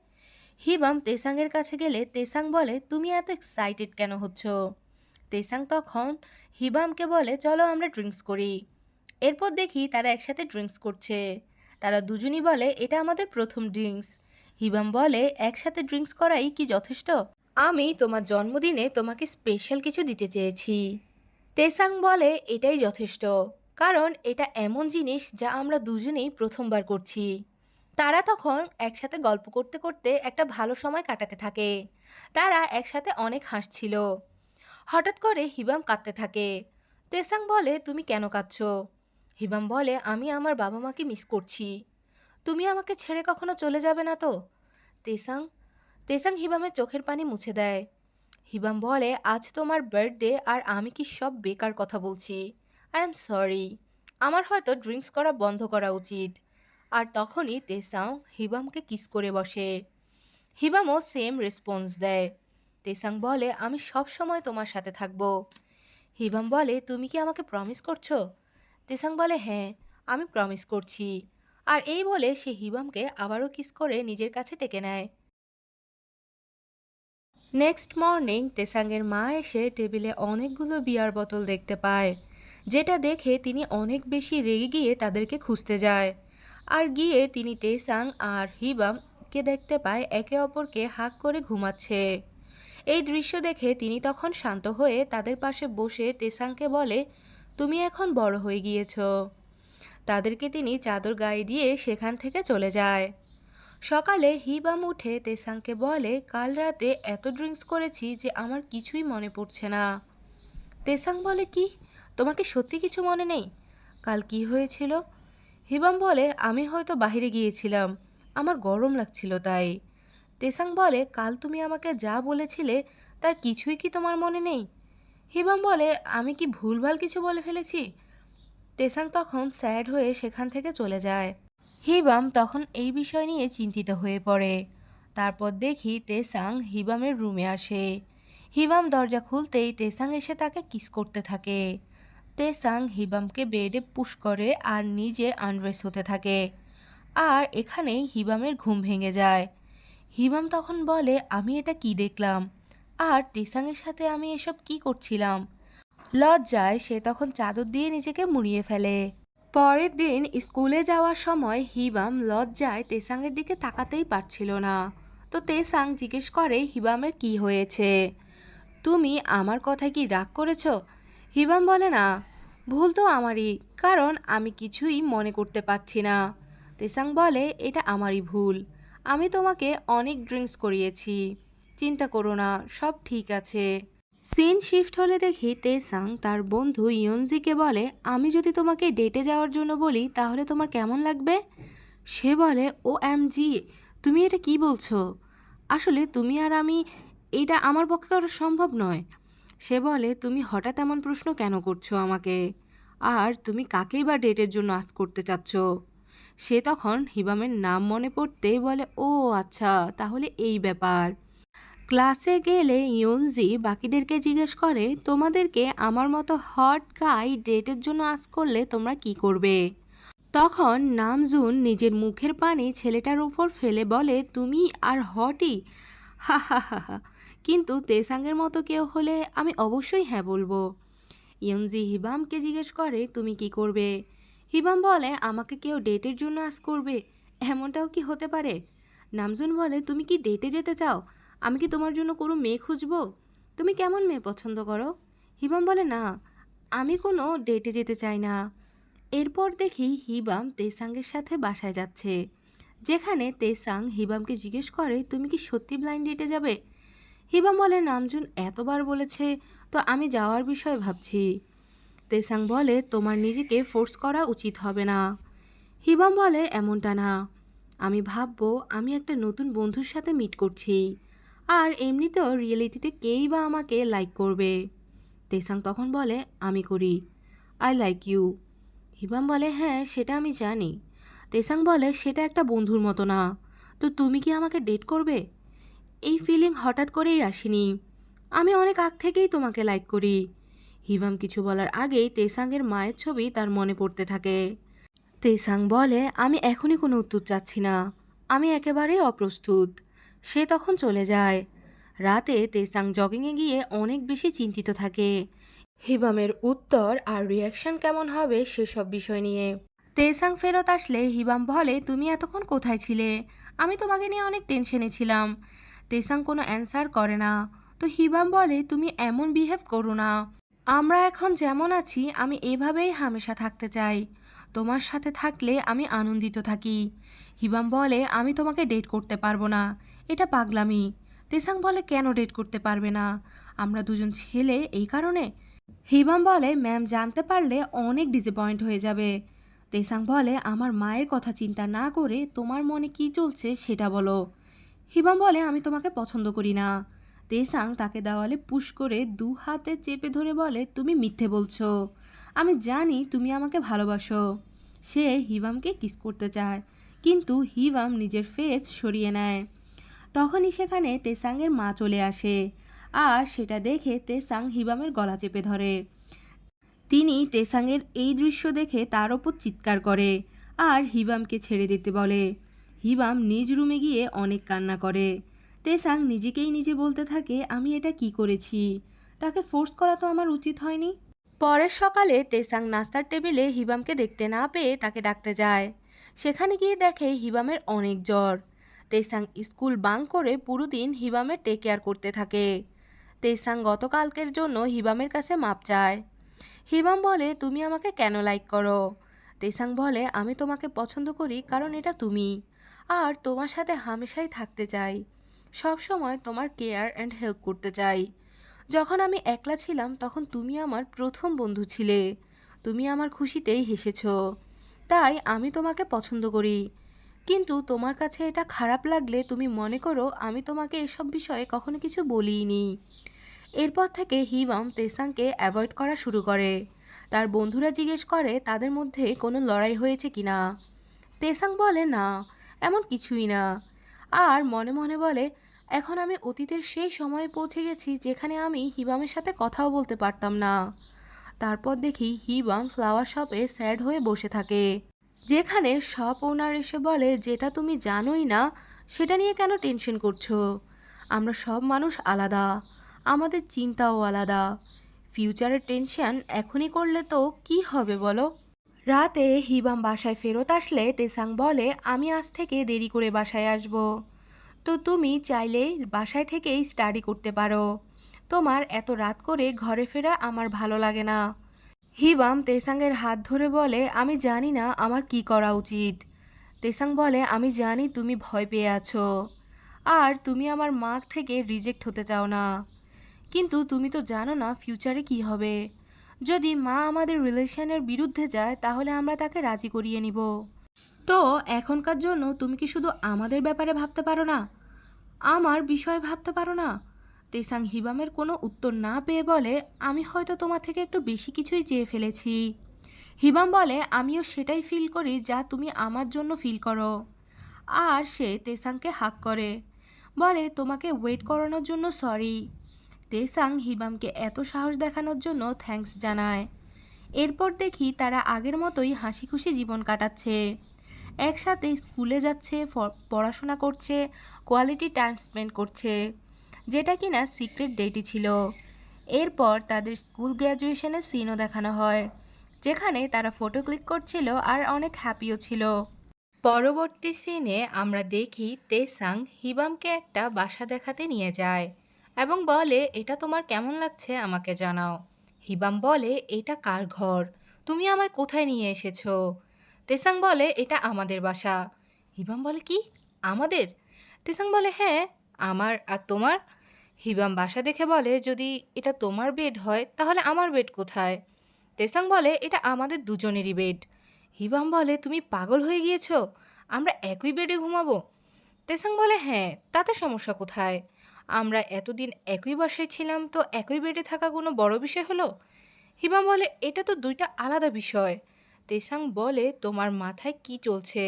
হিবাম তেসাংয়ের কাছে গেলে তেসাং বলে তুমি এত এক্সাইটেড কেন হচ্ছ? তেসাং তখন হিবামকে বলে চলো আমরা ড্রিঙ্কস করি। এরপর দেখি তারা একসাথে ড্রিঙ্কস করছে। তারা দুজনই বলে এটা আমাদের প্রথম ড্রিঙ্কস। হিবাম বলে একসাথে ড্রিঙ্কস করাই কি যথেষ্ট? আমি তোমার জন্মদিনে তোমাকে স্পেশাল কিছু দিতে চেয়েছি। তেসাং বলে এটাই যথেষ্ট, কারণ এটা এমন জিনিস যা আমরা দুজনেই প্রথমবার করছি। তারা তখন একসাথে গল্প করতে করতে একটা ভালো সময় কাটাতে থাকে। তারা একসাথে অনেক হাসছিল। হঠাৎ করে হিবাম কাঁদতে থাকে। তেসাং বলে তুমি কেন কাঁদছো? হিবাম বলে আমি আমার বাবা মাকে মিস করছি। তুমি আমাকে ছেড়ে কখনো চলে যাবে না তো? তেসাং তেসাং হিবামের চোখের পানি মুছে দেয়। হিবাম বলে আজ তোমার বার্থডে আর আমি কি সব বেকার কথা বলছি? আই এম সরি, আমার হয়তো ড্রিঙ্কস করা বন্ধ করা উচিত। আর তখনই তেসাং হিবামকে কিস করে বসে। হিবামও সেম রেসপন্স দেয়। তেসাং বলে আমি সব সময় তোমার সাথে থাকবো। হিবাম বলে তুমি কি আমাকে প্রমিস করছো? তেসাং বলে হ্যাঁ, আমি প্রমিস করছি। আর এই বলে সে হিবামকে আবারও কিস করে নিজের কাছে টেকে নেয়। নেক্সট মর্নিং তেসাংয়ের মা এসে টেবিলে অনেকগুলো বিয়ার বোতল দেখতে পায়, যেটা দেখে তিনি অনেক বেশি রেগে গিয়ে তাদেরকে খুঁজতে যায়। আর গিয়ে তিনি তেসাং আর হিবামকে দেখতে পায় একে অপরকে হাক করে ঘুমাচ্ছে। এই দৃশ্য দেখে তিনি তখন শান্ত হয়ে তাদের পাশে বসে তেসাংকে বলে তুমি এখন বড় হয়ে গিয়েছ। তাদেরকে তিনি চাদর গায়ে দিয়ে সেখান থেকে চলে যায়। সকালে হিবাম উঠে তেসাংকে বলে কাল রাতে এত ড্রিঙ্কস করেছি যে আমার কিছুই মনে পড়ছে না। তেসাং বলে কি, তোমার কি সত্যি কিছু মনে নেই? কাল কি হয়েছিল? হিবাম বলে আমি হয়তো বাইরে গিয়েছিলাম, আমার গরম লাগছিল তাই। তেসাং বলে কাল তুমি আমাকে যা বলেছিলে তার কিছুই কি তোমার মনে নেই? হিবাম বলে আমি কি ভুলভাল কিছু বলে ফেলেছি? তেসাং তখন স্যাড হয়ে সেখান থেকে চলে যায়। হিবাম তখন এই বিষয় নিয়ে চিন্তিত হয়ে পড়ে। তারপর দেখি তেসাং হিবামের রুমে আসে। হিবাম দরজা খুলতেই তেসাং এসে তাকে কিস করতে থাকে। তেসাং হিবামকে বেডে পুশ করে আর নিজে আনড্রেস হতে থাকে। আর এখানেই হিবামের ঘুম ভেঙে যায়। হিবাম তখন বলে আমি এটা কি দেখলাম, আর তেসাংয়ের সাথে আমি এসব কি করছিলাম? লজ্জায় সে তখন চাদর দিয়ে নিজেকে মুড়িয়ে ফেলে। পরের দিন স্কুলে যাওয়ার সময় হিবাম লজ্জায় তেসাংয়ের দিকে তাকাতেই পারছিল না। তো তেসাং জিজ্ঞেস করে হিবামের কি হয়েছে? তুমি আমার কথায় কি রাগ করেছ? হিবাম বলে না, ভুল তো আমারই, কারণ আমি কিছুই মনে করতে পারছি না। তেসাং বলে এটা আমারই ভুল, আমি তোমাকে অনেক ড্রিঙ্কস করিয়েছি, চিন্তা করো না, সব ঠিক আছে। সিন শিফট হলে দেখি তেসাং তার বন্ধু ইয়নজিকে বলে, আমি যদি তোমাকে ডেটে যাওয়ার জন্য বলি তাহলে তোমার কেমন লাগবে? সে বলে, ও এম জি, তুমি এটা কি বলছো? আসলে তুমি আর আমি, এটা আমার পক্ষে করা সম্ভব নয়। সে বলে, তুমি হঠাৎ এমন প্রশ্ন কেন করছো আমাকে? আর তুমি কাকেই বা ডেটের জন্য আজ করতে চাচ্ছ? সে তখন হিবামের নাম মনে পড়তেই বলে, ও আচ্ছা, তাহলে এই ব্যাপার। ক্লাসে গেলে ইয়নজি বাকিদেরকে জিজ্ঞেস করে, তোমাদেরকে আমার মতো হট গাই ডেটের জন্য আজ করলে তোমরা কি করবে? তখন নামজুন নিজের মুখের পানি ছেলেটার উপর ফেলে বলে, তুমি আর হটই, হা হা হা হা। কিন্তু তেসাঙ্গের মতো কেউ হলে আমি অবশ্যই হ্যাঁ বলবো। ইয়নজি হিবামকে জিজ্ঞেস করে, তুমি কি করবে? হিবাম বলে, আমাকে কেউ ডেটের জন্য আজ করবে, এমনটাও কি হতে পারে? নামজুন বলে, তুমি কি ডেটে যেতে চাও? আমি কি তোমার জন্য কোনো মেয়ে খুঁজবো? তুমি কেমন মেয়ে পছন্দ করো? হিবাম বলে, না, আমি কোনো ডেটে যেতে চাই না। এরপর দেখি হিবাম তেসাঙ্গের সাথে বাসায় যাচ্ছে, যেখানে তেসাং হিবামকে জিজ্ঞেস করে, তুমি কি সত্যি ব্লাইন্ড ডেটে যাবে? হিবাম বলে, নামজুন এতবার বলেছে তো আমি যাওয়ার বিষয়ে ভাবছি। তেসাং বলে, তোমার নিজেকে ফোর্স করা উচিত হবে না। হিবাম বলে, এমনটা না, আমি ভাববো আমি একটা নতুন বন্ধুর সাথে মিট করছি, আর এমনিতেও রিয়েলিটিতে কেই বা আমাকে লাইক করবে। তেসাং তখন বলে, আমি করি, আই লাইক ইউ। হিবাম বলে, হ্যাঁ সেটা আমি জানি। তেসাং বলে, সেটা একটা বন্ধুর মতো না, তো তুমি কি আমাকে ডেট করবে? এই ফিলিং হঠাৎ করেই আসেনি, আমি অনেক আগ থেকেই তোমাকে লাইক করি। হিবাম কিছু বলার আগেই তেসাংয়ের মায়ের ছবি তার মনে পড়তে থাকে। তেসাং বলে, আমি এখনই কোনো উত্তর চাচ্ছি না, আমি একেবারেই অপ্রস্তুত। সে তখন চলে যায়। রাতে তেসাং জগিংয়ে গিয়ে অনেক বেশি চিন্তিত থাকে হিবামের উত্তর আর রিয়াকশন কেমন হবে সেসব বিষয় নিয়ে। তেসাং ফেরত আসলে হিবাম বলে, তুমি এতক্ষণ কোথায় ছিলে? আমি তোমাকে নিয়ে অনেক টেনশনে ছিলাম। তেসাং কোনো অ্যান্সার করে না। তো হিবাম বলে, তুমি এমন বিহেভ করো না, আমরা এখন যেমন আছি আমি এভাবেই হামেশা থাকতে চাই, তোমার সাথে থাকলে আমি আনন্দিত থাকি। হিবাম বলে, আমি তোমাকে ডেট করতে পারবো না, এটা পাগলামি। তেসাং বলে, কেন ডেট করতে পারবে না? আমরা দুজন ছেলে এই কারণে? হিবাম বলে, ম্যাম জানতে পারলে অনেক ডিসঅ্যাপয়েন্ট হয়ে যাবে। তেসাং বলে, আমার মায়ের কথা চিন্তা না করে তোমার মনে কি চলছে সেটা বলো। হিবাম বলে, আমি তোমাকে পছন্দ করি না। তেসাং তাকে দেওয়ালে পুশ করে দু হাতে চেপে ধরে বলে, তুমি মিথ্যে বলছো, আমি জানি তুমি আমাকে ভালোবাসো। সে হিবামকে কিস করতে চায়, কিন্তু হিবাম নিজের ফেস সরিয়ে নেয়। তখনই সেখানে তেসাংয়ের মা চলে আসে, আর সেটা দেখে তেসাং হিবামের গলা চেপে ধরে। তিনি তেসাংয়ের এই দৃশ্য দেখে তার ওপর চিৎকার করে আর হিবামকে ছেড়ে দিতে বলে। হিবাম নিজ রুমে গিয়ে অনেক কান্না করে। তেসাং নিজেকেই নিজে বলতে থাকে, আমি এটা কি করেছি, তাকে ফোর্স করা তো আমার উচিত হয়নি। পরের সকালে তেসাং নাস্তার টেবিলে হিবামকে দেখতে না পেয়ে তাকে ডাকতে যায়। সেখানে গিয়ে দেখে হিবামের অনেক জ্বর। তেসাং স্কুল বাঙ্ক করে পুরো দিন হিবামের টেক কেয়ার করতে থাকে। তেসাং গতকালকের জন্য হিবামের কাছে মাপ চায়। হিবাম বলে, তুমি আমাকে কেন লাইক করো? তেসাং বলে, আমি তোমাকে পছন্দ করি কারণ এটা তুমি, আর তোমার সাথে হামেশাই থাকতে চাই, সব সময় তোমার কেয়ার অ্যান্ড হেল্প করতে চাই। যখন আমি একলা ছিলাম তখন তুমি আমার প্রথম বন্ধু ছিলে, তুমি আমার খুশিতেই হেসেছো, তাই আমি তোমাকে পছন্দ করি। কিন্তু তোমার কাছে এটা খারাপ লাগলে তুমি মনে করো আমি তোমাকে এসব বিষয়ে কখনো কিছু বলিনি। এরপর থেকে হিবাম তেসাংকে অ্যাভয়েড করা শুরু করে। তার বন্ধুরা জিজ্ঞেস করে তাদের মধ্যে কোনো লড়াই হয়েছে কিনা। তেসাং বলে, না, এমন কিছুই না। আর মনে মনে বলে, এখন আমি অতীতের সেই সময়ে পৌঁছে গেছি যেখানে আমি হিবামের সাথে কথাও বলতে পারতাম না। তারপর দেখি হিবাম ফ্লাওয়ার শপে স্যাড হয়ে বসে থাকে, যেখানে শপ ওনার এসে বলে, যেটা তুমি জানোই না সেটা নিয়ে কেন টেনশন করছো? আমরা সব মানুষ আলাদা, আমাদের চিন্তাও আলাদা, ফিউচারের টেনশন এখনই করলে তো কি হবে বলো? রাতে হিবাম বাসায় ফেরত আসলে তেসাং বলে, আমি আজ থেকে দেরি করে বাসায় আসব, তো তুমি চাইলে বাসায় থেকেই স্টাডি করতে পারো, তোমার এত রাত করে ঘরে ফেরা আমার ভালো লাগে না। হিবাম তেসাংয়ের হাত ধরে বলে, আমি জানি না আমার কি করা উচিত। তেসাং বলে, আমি জানি তুমি ভয় পেয়ে আছো, আর তুমি আমার মাগ থেকে রিজেক্ট হতে চাও না। কিন্তু তুমি তো জানো না ফিউচারে কি হবে। যদি মা আমাদের রিলেশনের বিরুদ্ধে যায় তাহলে আমরা তাকে রাজি করিয়ে নিব। তো এখনকার জন্য তুমি কি শুধু আমাদের ব্যাপারে ভাবতে পারো না, আমার বিষয়ে ভাবতে পারো না? তেসাং হিবামের কোনো উত্তর না পেয়ে বলে, আমি হয়তো তোমার থেকে একটু বেশি কিছুই চেয়ে ফেলেছি। হিবাম বলে, আমিও সেটাই ফিল করি যা তুমি আমার জন্য ফিল করো। আর সে তেসাংকে হাক করে, বলে তোমাকে ওয়েট করানোর জন্য সরি। তেসাং হিবামকে এত সাহস দেখানোর জন্য থ্যাঙ্কস জানায়। এরপর দেখি তারা আগের মতোই হাসি খুশি জীবন কাটাচ্ছে, একসাথে স্কুলে যাচ্ছে, পড়াশোনা করছে, কোয়ালিটি টাইম স্পেন্ড করছে, যেটা কিনা সিক্রেট ডেটই ছিল। এরপর তাদের স্কুল গ্র্যাজুয়েশনের সিনও দেখানো হয়, যেখানে তারা ফটো ক্লিক করছিল আর অনেক হ্যাপিও ছিল। পরবর্তী সিনে আমরা দেখি তেসাং হিবামকে একটা বাসা দেখাতে নিয়ে যায় এবং বলে, এটা তোমার কেমন লাগছে আমাকে জানাও। হিবাম বলে, এটা কার ঘর, তুমি আমায় কোথায় নিয়ে এসেছো? তেসাং বলে, এটা আমাদের বাসা। হিবাম বলে, কি আমাদের? তেসাং বলে, হ্যাঁ, আমার আর তোমার। হিবাম বাসা দেখে বলে, যদি এটা তোমার বেড হয় তাহলে আমার বেড কোথায়? তেসাং বলে, এটা আমাদের দুজনেরই বেড। হিবাম বলে, তুমি পাগল হয়ে গিয়েছো, আমরা একই বেডে ঘুমাবো? তেসাং বলে, হ্যাঁ, তাতে সমস্যা কোথায়? আমরা এতদিন একই বাসায় ছিলাম, তো একই বেডে থাকা কোনো বড় বিষয় হলো? হিবাম বলে, এটা তো দুইটা আলাদা বিষয়। তেসাং বলে, তোমার মাথায় কি চলছে?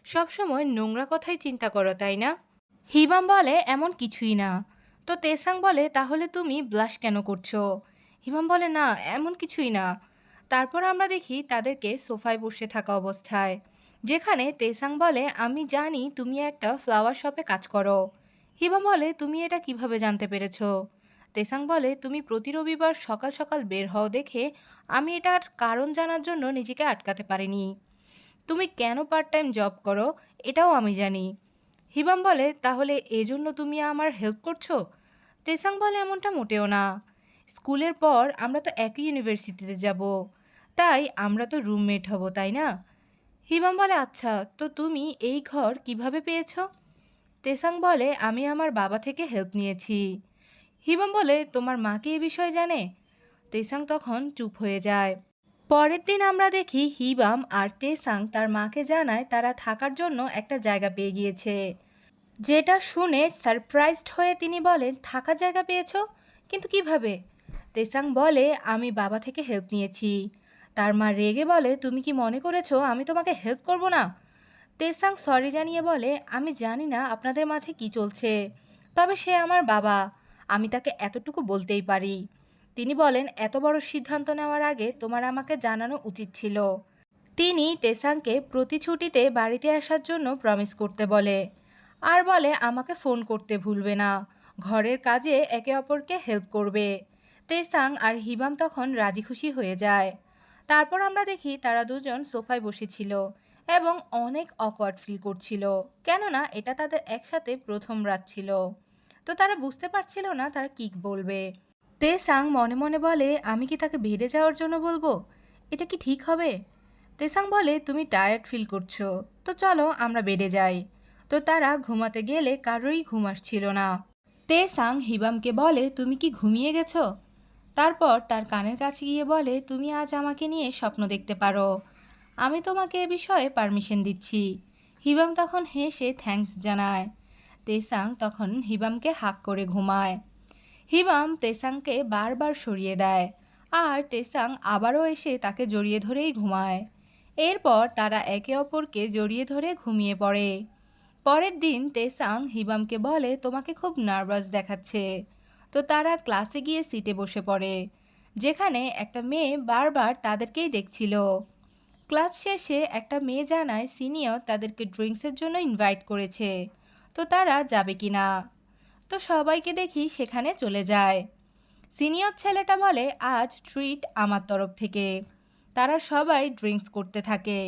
সবসময় নোংরা কথাই চিন্তা করো, তাই না? হিবাম বলে, এমন কিছুই না। তো তেসাং বলে, তাহলে তুমি ব্লাশ কেন করছো? হিবাম বলে, না, এমন কিছুই না। তারপর আমরা দেখি তাদেরকে সোফায় বসে থাকা অবস্থায়, যেখানে তেসাং বলে, আমি জানি তুমি একটা ফ্লাওয়ার শপে কাজ করো। হিবাম বলে, তুমি এটা কিভাবে জানতে পেরেছো? তেসাং বলে, তুমি প্রতি রবিবার সকাল সকাল বের হও দেখে আমি এটার কারণ জানার জন্য নিজেকে আটকাতে পারিনি। তুমি কেন পার্ট টাইম জব করো এটাও আমি জানি। হিবাম বলে, তাহলে এজন্য তুমি আমার হেল্প করছো? তেসাং বলে, এমনটা মোটেও না। স্কুলের পর আমরা তো একই ইউনিভার্সিটিতে যাব, তাই আমরা তো রুমমেট হব, তাই না? হিবাম বলে, আচ্ছা, তো তুমি এই ঘর কিভাবে পেয়েছো? তেসাং বলে, আমি আমার বাবা থেকে হেল্প নিয়েছি। হিবাম বলে, তোমার মা কি এ বিষয়ে জানে? তেসাং তখন চুপ হয়ে যায়। পরের দিন আমরা দেখি হিবাম আর তেসাং তার মাকে জানায় তারা থাকার জন্য একটা জায়গা পেয়ে গিয়েছে, যেটা শুনে সারপ্রাইজড হয়ে তিনি বলেন, থাকার জায়গা পেয়েছো? কিন্তু কিভাবে? তেসাং বলে, আমি বাবা থেকে হেল্প নিয়েছি। তার মা রেগে বলে, তুমি কি মনে করেছো আমি তোমাকে হেল্প করব না? তেসাং সরি জানিয়ে বলে, আমি জানি না আপনাদের মাঝে কি চলছে, তবে সে আমার বাবা, আমি তাকে এতটুকু বলতেই পারি। তিনি বলেন, এত বড় সিদ্ধান্ত নেওয়ার আগে তোমার আমাকে জানানো উচিত ছিল। তিনি তেসাংকে প্রতি ছুটিতে বাড়িতে আসার জন্য প্রমিস করতে বলে, আর বলে আমাকে ফোন করতে ভুলবে না, ঘরের কাজে একে অপরকে হেল্প করবে। তেসাং আর হিবাম তখন রাজি খুশি হয়ে যায়। তারপর আমরা দেখি তারা দুজন সোফায় বসেছিল এবং অনেক অকওয়ার্ড ফিল করছিল, কেননা এটা তাদের একসাথে প্রথম রাত ছিল। তো তারা বুঝতে পারছিল না তারা কী বলবে। তেসাং মনে মনে বলে, আমি কি তাকে বেডে যাওয়ার জন্য বলবো? এটা কি ঠিক হবে? তেসাং বলে, তুমি টায়ার্ড ফিল করছো, তো চলো আমরা বেডে যাই। তো তারা ঘুমাতে গেলে কারোরই ঘুম আসছিল না। তেসাং হিবামকে বলে, তুমি কি ঘুমিয়ে গেছো? তারপর তার কানের কাছে গিয়ে বলে, তুমি আজ আমাকে নিয়ে স্বপ্ন দেখতে পারো, আমি তোমাকে এ বিষয়ে পারমিশন দিচ্ছি। হিবাম তখন হেসে থ্যাঙ্কস জানায়। তেসাং তখন হিবামকে হাক করে ঘুমায়। হিবাম তেসাংকে বারবার সরিয়ে দেয়, আর তেসাং আবারও এসে তাকে জড়িয়ে ধরেই ঘুমায়। এরপর তারা একে অপরকে জড়িয়ে ধরে ঘুমিয়ে পড়ে। পরের দিন তেসাং হিবামকে বলে, তোমাকে খুব নার্ভাস দেখাচ্ছে। তো তারা ক্লাসে গিয়ে সিটে বসে পড়ে, যেখানে একটা মেয়ে বারবার তাদেরকেই দেখছিল। ক্লাস শেষে একটা মেয়ে জানায় সিনিয়র তাদেরকে ড্রিঙ্কসের জন্য ইনভাইট করেছে, তো তারা যাবে কি না। তো সবাইকে দেখি সেখানে চলে যায়। সিনিয়র ছেলেটা বলে, আজ ট্রিট আমার তরফ থেকে। তারা সবাই ড্রিঙ্কস করতে থাকে।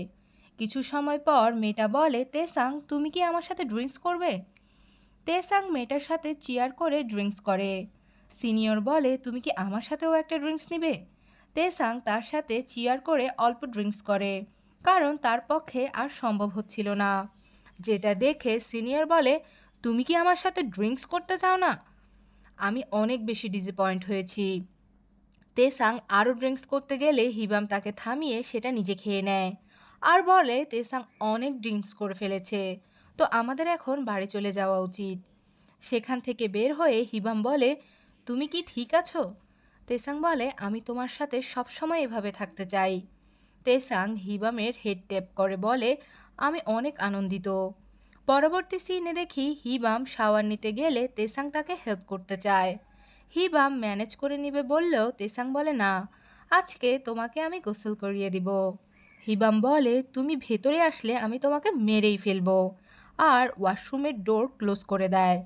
কিছু সময় পর মেয়েটা বলে, তেসাং তুমি কি আমার সাথে ড্রিঙ্কস করবে? তেসাং মেয়েটার সাথে চিয়ার করে ড্রিঙ্কস করে। সিনিয়র বলে, তুমি কি আমার সাথেও একটা ড্রিঙ্কস নিবে? তেসাং তার সাথে চিয়ার করে অল্প ড্রিঙ্কস করে, কারণ তার পক্ষে আর সম্ভব হচ্ছিল না। যেটা দেখে সিনিয়র বলে, তুমি কি আমার সাথে ড্রিঙ্কস করতে চাও না? আমি অনেক বেশি ডিসঅ্যাপয়েন্ট হয়েছি। তেসাং আরও ড্রিঙ্কস করতে গেলে হিবাম তাকে থামিয়ে সেটা নিজে খেয়ে নেয় আর বলে তেসাং অনেক ড্রিঙ্কস করে ফেলেছে, তো আমাদের এখন বাড়ি চলে যাওয়া উচিত। সেখান থেকে বের হয়ে হিবাম বলে, তুমি কি ঠিক আছো? তেসাং বলে, আমি তোমার সাথে সবসময় এভাবে থাকতে চাই। তেসাং হিবামের হেড ট্যাপ করে বলে, আমি অনেক আনন্দিত। পরবর্তী সিনে দেখি হিবাম শাওয়ার নিতে গেলে তেসাং তাকে হেল্প করতে চায়। হিবাম ম্যানেজ করে নিবে বললেও তেসাং বলে, না, আজকে তোমাকে আমি গোসল করিয়ে দিব। হিবাম বলে, তুমি ভেতরে আসলে আমি তোমাকে মেরেই ফেলবো, আর ওয়াশরুমের ডোর ক্লোজ করে দেয়।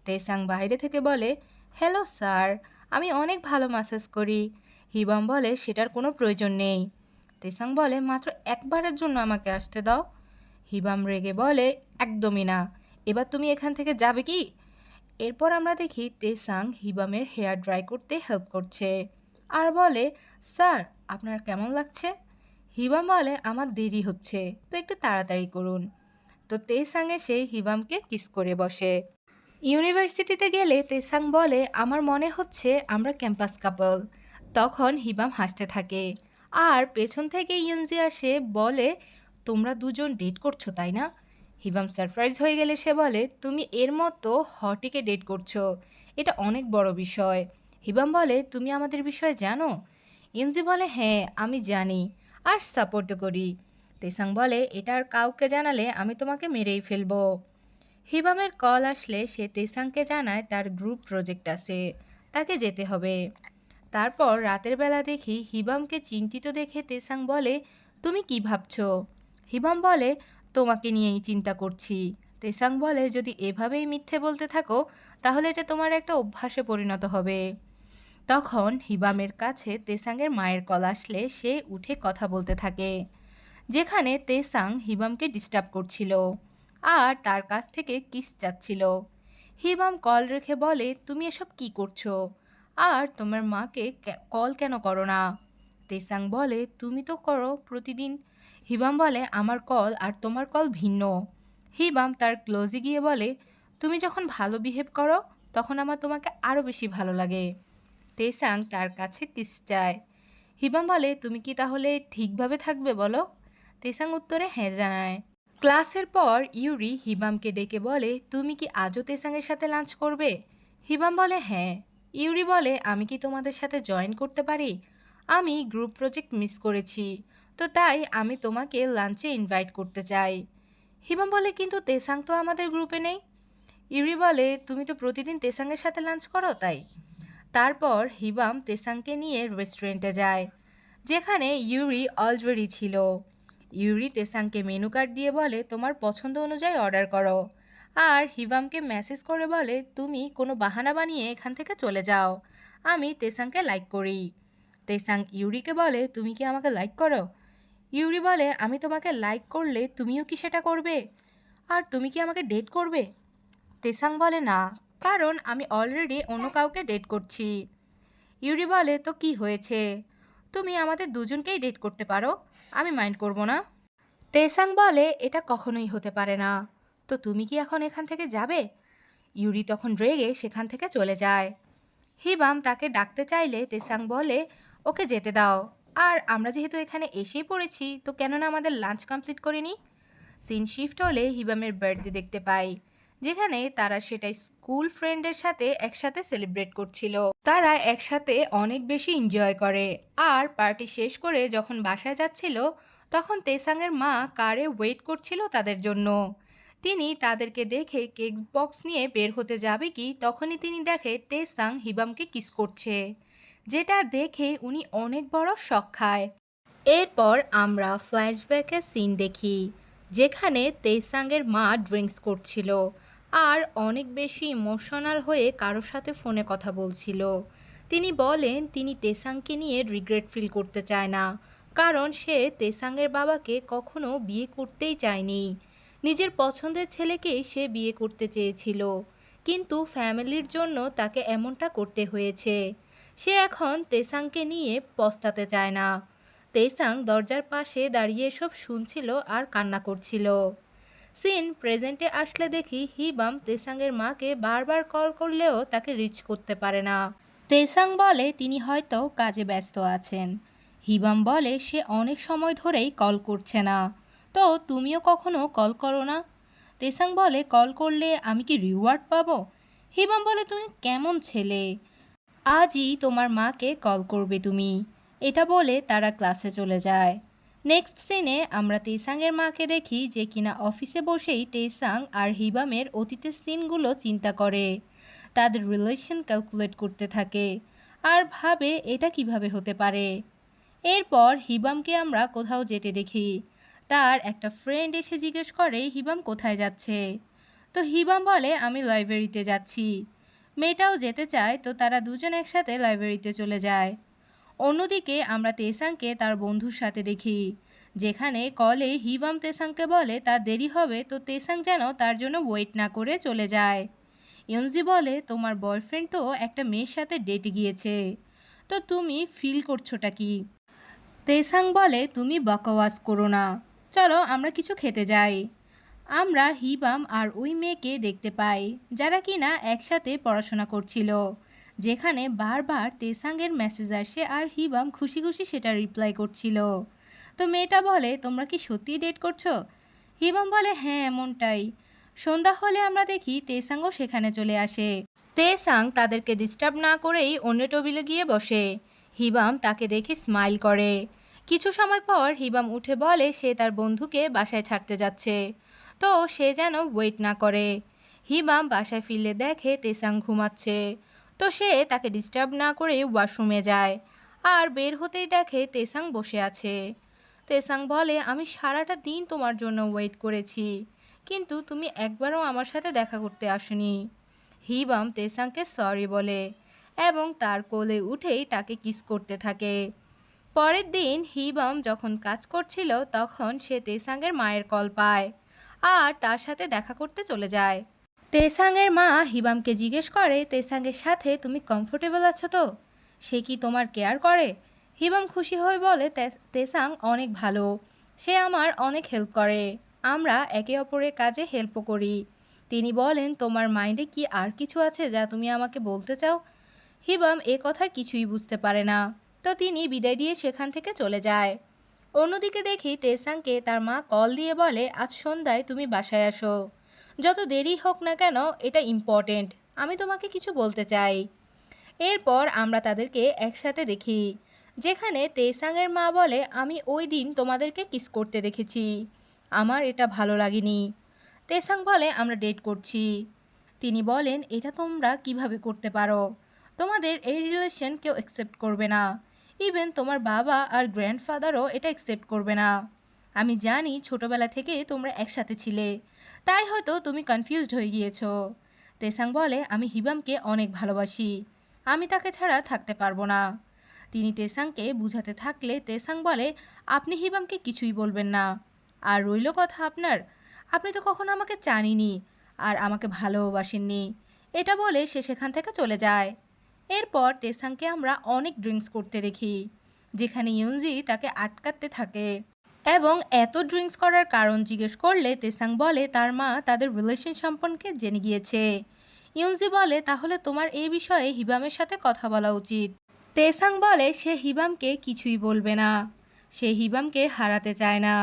তেসাং বাইরে থেকে বলে, হ্যালো স্যার, আমি অনেক ভালো ম্যাসাজ করি। হিবাম বলে, সেটার কোনো প্রয়োজন নেই। তেসাং বলে, মাত্র একবারের জন্য আমাকে আসতে দাও। হিবাম রেগে বলে, একদমই না, এবার তুমি এখান থেকে যাবে কি? এরপর আমরা দেখি তেসাং হিবামের হেয়ার ড্রাই করতে হেল্প করছে আর বলে, স্যার, আপনার কেমন লাগছে? হিবাম বলে, আমার দেরি হচ্ছে, তো একটু তাড়াতাড়ি করুন। তো তেসাং এসে হিবামকে কিস করে বসে। ইউনিভার্সিটিতে গেলে তেসাং বলে, আমার মনে হচ্ছে আমরা ক্যাম্পাস কাপল। তখন হিবাম হাসতে থাকে আর পেছন থেকে ইয়ুনজি আসে, বলে, তোমরা দুজন ডেট করছো তাই না? হিবাম সারপ্রাইজ হয়ে গেলে সে বলে, তুমি এর মতো হটিকে ডেট করছো, এটা অনেক বড় বিষয়। হিবাম বলে, তুমি আমাদের বিষয়ে জানো? ইয়ুনজি বলে, হ্যাঁ, আমি জানি আর সাপোর্টও করি। তেসাং বলে, এটা আর কাউকে জানালে আমি তোমাকে মেরেই ফেলবো। হিবামের কল আসলে সে তেসাংকে জানায় তার গ্রুপ প্রজেক্ট আছে, তাকে যেতে হবে। তারপর রাতের বেলা দেখি হিবামকে চিন্তিত দেখে তেসাং বলে, তুমি কি ভাবছো? হিবাম বলে, তোমাকে নিয়েই চিন্তা করছি। তেসাং বলে, যদি এভাবেই মিথ্যে বলতে থাকো তাহলে এটা তোমার একটা অভ্যাসে পরিণত হবে। তখন হিবামের কাছে তেসাংয়ের মায়ের কল আসলে সে উঠে কথা বলতে থাকে, যেখানে তেসাং হিবামকে ডিস্টার্ব করছিল আর তার কাছ থেকে কিস চাচ্ছিল। হিবাম কল রেখে বলে, তুমি এসব কি করছো আর তোমার মাকে কল কেন করো না? তেসাং বলে, তুমি তো করো প্রতিদিন। হিবাম বলে, আমার কল আর তোমার কল ভিন্ন। হিবাম তার ক্লোজে গিয়ে বলে, তুমি যখন ভালো বিহেভ করো তখন আমার তোমাকে আরও বেশি ভালো লাগে। তেসাং তার কাছে কিস চায়। হিবাম বলে, তুমি কি তাহলে ঠিকভাবে থাকবে বলো? তেসাং উত্তরে হ্যাঁ জানায়। ক্লাসের পর ইউরি হিবামকে ডেকে বলে, তুমি কি আজও তেসাংয়ের সাথে লাঞ্চ করবে? হিবাম বলে, হ্যাঁ। ইউরি বলে, আমি কি তোমাদের সাথে জয়েন করতে পারি? আমি গ্রুপ প্রজেক্ট মিস করেছি, তো তাই আমি তোমাকে লাঞ্চে ইনভাইট করতে চাই। হিবাম বলে, কিন্তু তেসাং তো আমাদের গ্রুপে নেই। ইউরি বলে, তুমি তো প্রতিদিন তেসাংয়ের সাথে লাঞ্চ করো তাই। তারপর হিবাম তেসাংকে নিয়ে রেস্টুরেন্টে যায়, যেখানে ইউরি অলরেডি ছিল। ইউরি তেসাংকে মেনু কার্ড দিয়ে বলে, তোমার পছন্দ অনুযায়ী অর্ডার করো, আর হিবামকে মেসেজ করে বলে, তুমি কোনো বাহানা বানিয়ে এখান থেকে চলে যাও, আমি তেসাংকে লাইক করি। তেসাং ইউরিকে বলে, তুমি কি আমাকে লাইক করো? ইউরি বলে, আমি তোমাকে লাইক করলে তুমিও কি সেটা করবে? আর তুমি কি আমাকে ডেট করবে? তেসাং বলে, না, কারণ আমি অলরেডি অন্য কাউকে ডেট করছি। ইউরি বলে, তো কি হয়েছে, তুমি আমাদের দুজনকেই ডেট করতে পারো, আমি মাইন্ড করব না। তেসাং বলে, এটা কখনোই হতে পারে না, তো তুমি কি এখন এখান থেকে যাবে? ইউরি তখন রেগে সেখান থেকে চলে যায়। হিবাম তাকে ডাকতে চাইলে তেসাং বলে, ওকে যেতে দাও, আর আমরা যেহেতু এখানে এসেই পড়েছি তো কেন না আমাদের লাঞ্চ কমপ্লিট করিনি। সিন শিফট হলে হিবামের বার্থডে দেখতে পাই, যেখানে তারা সেটা স্কুল ফ্রেন্ডের সাথে একসাথে সেলিব্রেট করছিল। তারা একসাথে অনেক বেশি এনজয় করে, আর পার্টি শেষ করে যখন বাসায় যাচ্ছিল তখন তেসাংয়ের মা কারে ওয়েট করছিল তাদের জন্য। তিনি তাদেরকে দেখে কেক বক্স নিয়ে বের হতে যাবে কি তখনই তিনি দেখে তেসাং হিবামকে কিস করছে, যেটা দেখে উনি অনেক বড় শক খায়। এরপর আমরা ফ্ল্যাশব্যাকের সিন দেখি, যেখানে তেসাংয়ের মা ড্রিঙ্কস করছিল আর অনেক বেশি ইমোশনাল হয়ে কারোর সাথে ফোনে কথা বলছিল। তিনি বলেন তিনি তেসাংকে নিয়ে রিগ্রেট ফিল করতে চায় না, কারণ সে তেসাংয়ের বাবাকে কখনো বিয়ে করতেই চায়নি। নিজের পছন্দের ছেলেকেই সে বিয়ে করতে চেয়েছিল, কিন্তু ফ্যামিলির জন্য তাকে এমনটা করতে হয়েছে। সে এখন তেসাংকে নিয়ে পস্তাতে চায় না। তেসাং দরজার পাশে দাঁড়িয়ে সব শুনছিল আর কান্না করছিল। সিন প্রেজেন্টে আসলে দেখি হিবাম তেসাংয়ের মাকে বারবার কল করলেও তাকে রিচ করতে পারে না। তেসাং বলে তিনি হয়তো কাজে ব্যস্ত আছেন। হিবাম বলে সে অনেক সময় ধরেই কল করছে না। তো তুমিও কখনো কল করো না? তেসাং বলে কল করলে আমি কি রিওয়ার্ড পাবো? হিবাম বলে তুমি কেমন ছেলে, আজই তোমার মাকে কল করবে তুমি। এটা বলে তারা ক্লাসে চলে যায়। নেক্সট সিনে আমরা তেসাংয়ের মাকে দেখি যে কিনা অফিসে বসেই তেসাং আর হিবামের অতীতের সিনগুলো চিন্তা করে, তাদের রিলেশন ক্যালকুলেট করতে থাকে আর ভাবে এটা কিভাবে হতে পারে। এরপর হিবামকে আমরা কোথাও যেতে দেখি। তার একটা ফ্রেন্ড এসে জিজ্ঞেস করে হিবাম কোথায় যাচ্ছে। তো হিবাম বলে আমি লাইব্রেরিতে যাচ্ছি। মেয়েটাও যেতে চায়, তো তারা দুজন একসাথে লাইব্রেরিতে চলে যায়। অন্যদিকে আমরা তেসাংকে তার বন্ধুর সাথে দেখি, যেখানে কলে হিবাম তেসাংকে বলে তার দেরি হবে, তো তেসাং যেন তার জন্য ওয়েট না করে চলে যায়। ইয়নজি বলে তোমার বয়ফ্রেন্ড তো একটা মেয়ের সাথে ডেটে গিয়েছে, তো তুমি ফিল করছোটা কি? তেসাং বলে তুমি বকওয়াজ করো না, চলো আমরা কিছু খেতে যাই। আমরা হিবাম আর ওই মেয়েকে দেখতে পাই যারা কিনা একসাথে পড়াশোনা করছিল, যেখানে বারবার তেসাংয়ের মেসেজ আসে আর হিবাম খুশি খুশি সেটা রিপ্লাই করছিল। তো মেয়েটা বলে তোমরা কি সত্যিই ডেট করছো? হিবাম বলে হ্যাঁ এমনটাই। সন্ধ্যা হলে আমরা দেখি তেসাংও সেখানে চলে আসে। তেসাং তাদেরকে ডিস্টার্ব না করেই অন্য টেবিলে গিয়ে বসে। হিবাম তাকে দেখে স্মাইল করে। কিছু সময় পর হিবাম উঠে বলে সে তার বন্ধুকে বাসায় ছাড়তে যাচ্ছে, তো সে যেন ওয়েট না করে। হিবাম বাসায় ফিরলে দেখে তেসাং ঘুমাচ্ছে, তো সে তাকে ডিস্টার্ব না করে ওয়াশরুমে যায় আর বের হতেই দেখে তেসাং বসে আছে। তেসাং বলে আমি সারাটা দিন তোমার জন্য ওয়েট করেছি, কিন্তু তুমি একবারও আমার সাথে দেখা করতে আসনি। হিবাম তেসাংকে সরি বলে এবং তার কোলে উঠেই তাকে কিস করতে থাকে। পরের দিন হিবাম যখন কাজ করছিল তখন সে তেসাংয়ের মায়ের কল পায় আর তার সাথে দেখা করতে চলে যায়। তেসাংয়ের মা হিবামকে জিজ্ঞেস করে তেসাংয়ের সাথে তুমি কমফোর্টেবল আছো তো? সে কি তোমার কেয়ার করে? হিবাম খুশি হয়ে বলে তেসাং অনেক ভালো, সে আমার অনেক হেল্প করে, আমরা একে অপরের কাজে হেল্পও করি। তিনি বলেন তোমার মাইন্ডে কি আর কিছু আছে যা তুমি আমাকে বলতে চাও? হিবাম এ কথার কিছুই বুঝতে পারে না, তো তিনি বিদায় দিয়ে সেখান থেকে চলে যায়। অন্যদিকে দেখি তেসাংকে তার মা কল দিয়ে বলে আজ সন্ধ্যায় তুমি বাসায় আসো, যত দেরি হোক না কেন এটা ইম্পর্টেন্ট, আমি তোমাকে কিছু বলতে চাই। এরপর আমরা তাদেরকে একসাথে দেখি, যেখানে তেসাংয়ের মা বলে আমি ওই দিন তোমাদেরকে কিস করতে দেখেছি, আমার এটা ভালো লাগেনি। তেসাং বলে আমরা ডেট করছি। তিনি বলেন এটা তোমরা কিভাবে করতে পারো, তোমাদের এই রিলেশন কেউ অ্যাকসেপ্ট করবে না, ইভেন তোমার বাবা আর গ্র্যান্ডফাদারও এটা অ্যাকসেপ্ট করবে না। আমি জানি ছোটবেলা থেকে তোমরা একসাথে ছিলে, তাই হয়তো তুমি কনফিউজড হয়ে গিয়েছো। তেসাং বলে আমি হিবামকে অনেক ভালোবাসি, আমি তাকে ছাড়া থাকতে পারবো না। তিনি তেসাংকে বুঝাতে থাকলে তেসাং বলে আপনি হিবামকে কিছুই বলবেন না। আর রইল কথা আপনার, আপনি তো কখনো আমাকে চানইনি আর আমাকে ভালোবাসেননি। এটা বলে সে সেখান থেকে চলে যায়। এরপর তেসাংকে আমরা অনেক ড্রিঙ্কস করতে দেখি, যেখানে ইয়ুনজি তাকে আটকাতে থাকে এবং এত ড্রিঙ্কস করার কারণ জিজ্ঞেস করলে তেসাং বলে তার মা তাদের রিলেশন সম্পর্কে জেনে গিয়েছে। ইয়ুনজি বলে তাহলে তোমার এই বিষয়ে হিবামের সাথে কথা বলা উচিত। তেসাং বলে সে হিবামকে কিছুই বলবে না, সে হিবামকে হারাতে চায় না।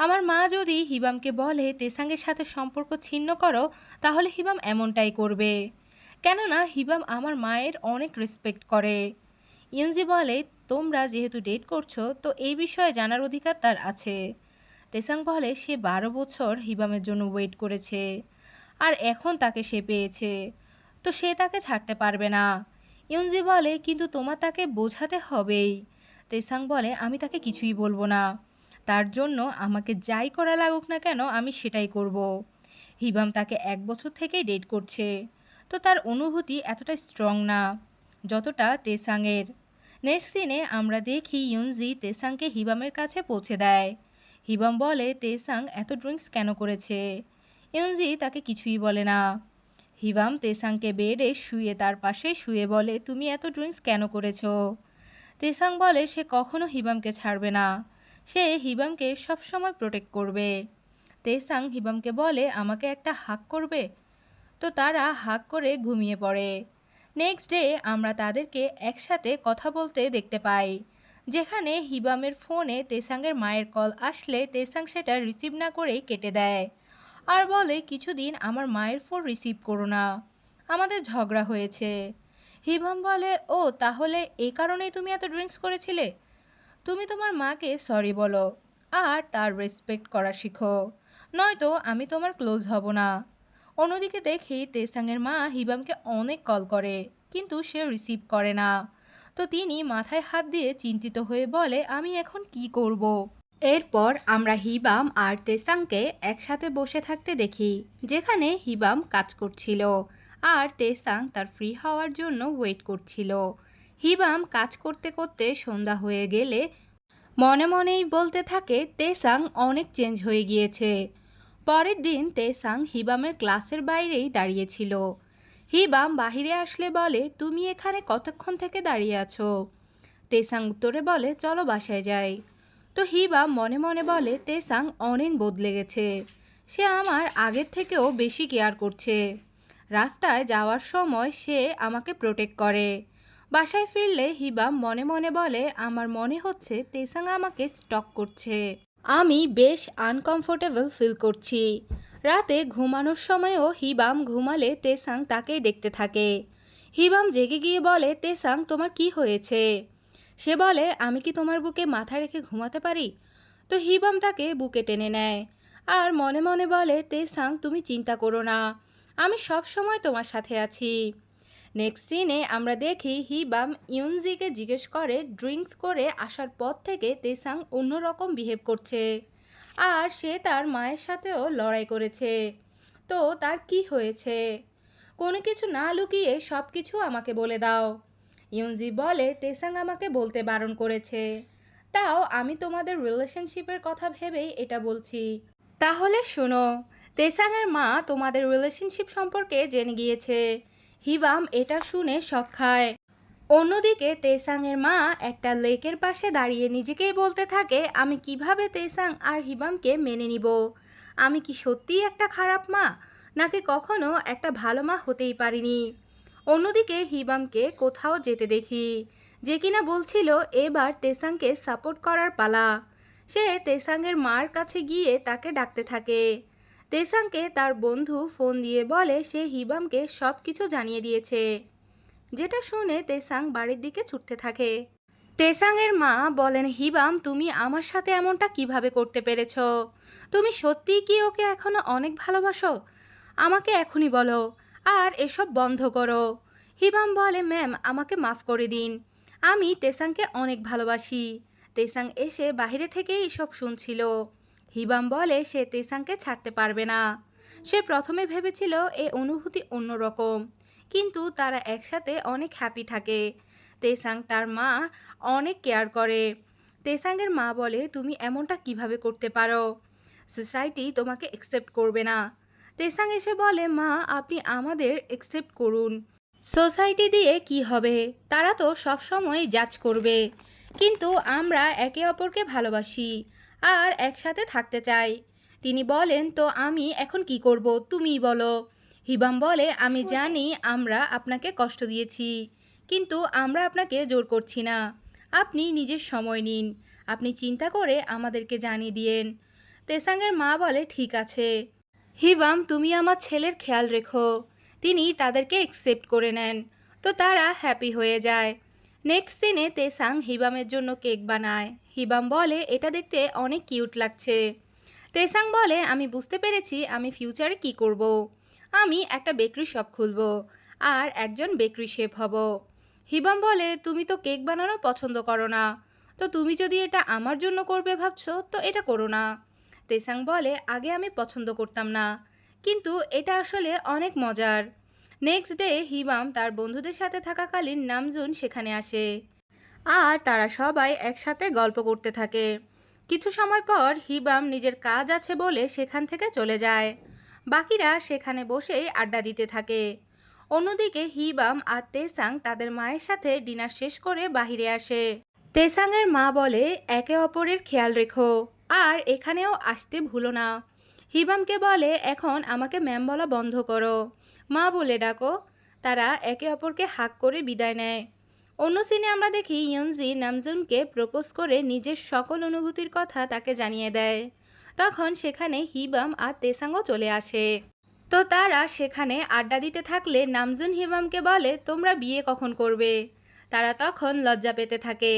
আমার মা যদি হিবামকে বলে তেসাংয়ের সাথে সম্পর্ক ছিন্ন করো, তাহলে হিবাম এমনটাই করবে, কেননা হিবাম আমার মায়ের অনেক রেসপেক্ট করে। ইয়ুনজি বলে তোমরা যেহেতু ডেট করছো, তো এই বিষয়ে জানার অধিকার তার আছে। তেসাং বলে সে 12 বছর হিবামের জন্য ওয়েট করেছে আর এখন তাকে সে পেয়েছে, তো সে তাকে ছাড়তে পারবে না। ইয়ুনজি বলে কিন্তু তোমার তাকে বোঝাতে হবেই। তেসাং বলে আমি তাকে কিছুই বলবো না, তার জন্য আমাকে যাই করা লাগুক না কেন আমি সেটাই করব। হিবাম তাকে 1 বছর থেকেই ডেট করছে, তো তার অনুভূতি এতটা স্ট্রং না যতটা তেসাংয়ের। নেক্সট সিনে আমরা দেখি ইয়ুনজি তেসাংকে হিবামের কাছে পৌঁছে দেয়। হিবাম বলে তেসাং এত ড্রিঙ্কস কেন করেছে? ইয়ুনজি তাকে কিছুই বলে না। হিবাম তেসাংকে বেডে শুয়ে তার পাশে শুয়ে বলে তুমি এত ড্রিঙ্কস কেন করেছো? তেসাং বলে সে কখনো হিবামকে ছাড়বে না, সে হিবামকে সবসময় প্রোটেক্ট করবে। তেসাং হিবামকে বলে আমাকে একটা হাগ করবে। তো তারা হাগ করে ঘুমিয়ে পড়ে। নেক্সট ডে আমরা তাদেরকে একসাথে কথা বলতে দেখতে পাই, যেখানে হিবামের ফোনে তেসাংয়ের মায়ের কল আসলে তেসাং সেটা রিসিভ না করেই কেটে দেয় আর বলে কিছুদিন আমার মায়ের ফোন রিসিভ করো না, আমাদের ঝগড়া হয়েছে। হিবাম বলে ও তাহলে এই কারণেই তুমি এত ড্রিঙ্কস করেছিলে। তুমি তোমার মাকে সরি বলো আর তার রেসপেক্ট করা শিখো, নয়তো আমি তোমার ক্লোজ হব না। অন্যদিকে দেখি তেসাংয়ের মা হিবামকে অনেক কল করে, কিন্তু সে রিসিভ করে না। তো তিনি মাথায় হাত দিয়ে চিন্তিত হয়ে বলে আমি এখন কি করব। এরপর আমরা হিবাম আর তেসাংকে একসাথে বসে থাকতে দেখি, যেখানে হিবাম কাজ করছিল আর তেসাং তার ফ্রি হওয়ার জন্য ওয়েট করছিল। হিবাম কাজ করতে করতে সন্ধ্যা হয়ে গেলে মনে মনেই বলতে থাকে তেসাং অনেক চেঞ্জ হয়ে গিয়েছে। পরের দিন তেসাং হিবামের ক্লাসের বাইরেই দাঁড়িয়েছিল। হিবাম বাহিরে আসলে বলে তুমি এখানে কতক্ষণ থেকে দাঁড়িয়ে আছো। তেসাং উত্তরে বলে চলো বাসায় যাই। তো হিবাম মনে মনে বলে তেসাং অনেক বদলে গেছে, সে আমার আগের থেকেও বেশি কেয়ার করছে। রাস্তায় যাওয়ার সময় সে আমাকে প্রোটেক্ট করে। বাসায় ফিরলে হিবাম মনে মনে বলে আমার মনে হচ্ছে তেসাং আমাকে স্টক করছে, আমি বেশ আনকমফোর্টেবল ফিল করছি। রাতে ঘুমানোর সময়ও হিবাম ঘুমালে তেসাং তাকেই দেখতে থাকে। হিবাম জেগে গিয়ে বলে তেসাং তোমার কি হয়েছে। সে বলে আমি কি তোমার বুকে মাথা রেখে ঘুমাতে পারি। তো হিবাম তাকে বুকে টেনে নেয় আর মনে মনে বলে তেসাং তুমি চিন্তা করো না, আমি সব সময় তোমার সাথে আছি। নেক্সট সিনে আমরা দেখি হিবাম ইউনজিকে জিজ্ঞেস করে ড্রিঙ্কস করে আসার পর থেকে তেসাং অন্যরকম বিহেভ করছে আর সে তার মায়ের সাথেও লড়াই করেছে। তো তার কি হয়েছে, কোনো কিছু না লুকিয়ে সব কিছু আমাকে বলে দাও। ইউনজি বলে তেসাং আমাকে বলতে বারণ করেছে, তাও আমি তোমাদের রিলেশনশিপের কথা ভেবেই এটা বলছি। তাহলে শোনো, তেসাংয়ের মা তোমাদের রিলেশনশিপ সম্পর্কে জেনে গিয়েছে। হিবাম এটা শুনে শক খায়। অন্যদিকে তেসাংয়ের মা একটা লেকের পাশে দাঁড়িয়ে নিজেকেই বলতে থাকে আমি কিভাবে তেসাং আর হিবামকে মেনে নিব। আমি কি সত্যিই একটা খারাপ মা, নাকি কখনো একটা ভালো মা হতেই পারিনি। অন্যদিকে হিবামকে কোথাও যেতে দেখি, যে কিনা বলছিল এবার তেসাংকে সাপোর্ট করার পালা। সে তেসাংয়ের মার কাছে গিয়ে তাকে ডাকতে থাকে। তেসাংকে তার বন্ধু ফোন দিয়ে বলে সে হিবামকে সব কিছু জানিয়ে দিয়েছে, যেটা শুনে তেসাং বাড়ির দিকে ছুটতে থাকে। তেসাংয়ের মা বলেন হিবাম তুমি আমার সাথে এমনটা কিভাবে করতে পেরেছ, তুমি সত্যিই কি ওকে এখনো অনেক ভালোবাসো, আমাকে এখনই বলো আর এসব বন্ধ করো। হিবাম বলে ম্যাম আমাকে মাফ করে দিন, আমি তেসাংকে অনেক ভালোবাসি। তেসাং এসে বাইরে থেকেই এসব শুনছিল। হিবাম বলে সে তেসাংকে ছাড়তে পারবে না। সে প্রথমে ভেবেছিল এই অনুভূতি অন্যরকম, কিন্তু তারা একসাথে অনেক হ্যাপি থাকে। তেসাং তার মা অনেক কেয়ার করে। তেসাংয়ের মা বলে তুমি এমনটা কিভাবে করতে পারো, সোসাইটি তোমাকে অ্যাকসেপ্ট করবে না। তেসাং এসে বলে মা আপনি আমাদের অ্যাকসেপ্ট করুন, সোসাইটি দিয়ে কি হবে, তারা তো সবসময় জাজ করবে, কিন্তু আমরা একে অপরকে ভালোবাসি আর একসাথে থাকতে চাই। তিনি বলেন তো আমি এখন কি করব তুমিই বলো। হিবাম বলে আমি জানি আমরা আপনাকে কষ্ট দিয়েছি, কিন্তু আমরা আপনাকে জোর করছি না, আপনি নিজের সময় নিন, আপনি চিন্তা করে আমাদেরকে জানিয়ে দিয়েন। তেসাংয়ের মা বলে ঠিক আছে হিবাম তুমি আমার ছেলের খেয়াল রেখো। তিনি তাদেরকে অ্যাকসেপ্ট করে নেন। তো তারা হ্যাপি হয়ে যায়। নেক্সট সিনে তেসাং হিবামের জন্য কেক বানায়। হিবাম বলে এটা দেখতে অনেক কিউট লাগছে। তেসাং বলে আমি বুঝতে পেরেছি আমি ফিউচারে কি করব। আমি একটা বেকারি শপ খুলব আর একজন বেকারি শেফ হব। হিবাম বলে তুমি তো কেক বানানো পছন্দ করো না, তো তুমি যদি এটা আমার জন্য করবে ভাবছো তো এটা করো না। তেসাং বলে আগে আমি পছন্দ করতাম না, কিন্তু এটা আসলে অনেক মজার। নেক্সট ডে হিবাম তার বন্ধুদের সাথে থাকাকালীন নামজুন সেখানে আসে আর তারা সবাই একসাথে গল্প করতে থাকে। কিছু সময় পর হিবাম নিজের কাজ আছে বলে সেখান থেকে চলে যায়। বাকিরা সেখানে বসেই আড্ডা দিতে থাকে। অন্যদিকে হিবাম আর তেসাং তাদের মায়ের সাথে ডিনার শেষ করে বাহিরে আসে। তেসাংয়ের মা বলে একে অপরের খেয়াল রেখো আর এখানেও আসতে ভুলো না। হিবামকে বলে, এখন আমাকে ম্যাম বলা বন্ধ করো, মা বলে ডাকো। তারা একে অপরকে হাক করে বিদায় নেয়। অন্য সিনে আমরা দেখি ইয়নজি নামজুনকে প্রপোজ করে নিজের সকল অনুভূতির কথা তাকে জানিয়ে দেয়। তখন সেখানে হিবাম আর তেসাংও চলে আসে। তো তারা সেখানে আড্ডা দিতে থাকলে নামজুন হিবামকে বলে, তোমরা বিয়ে কখন করবে? তারা তখন লজ্জা পেতে থাকে।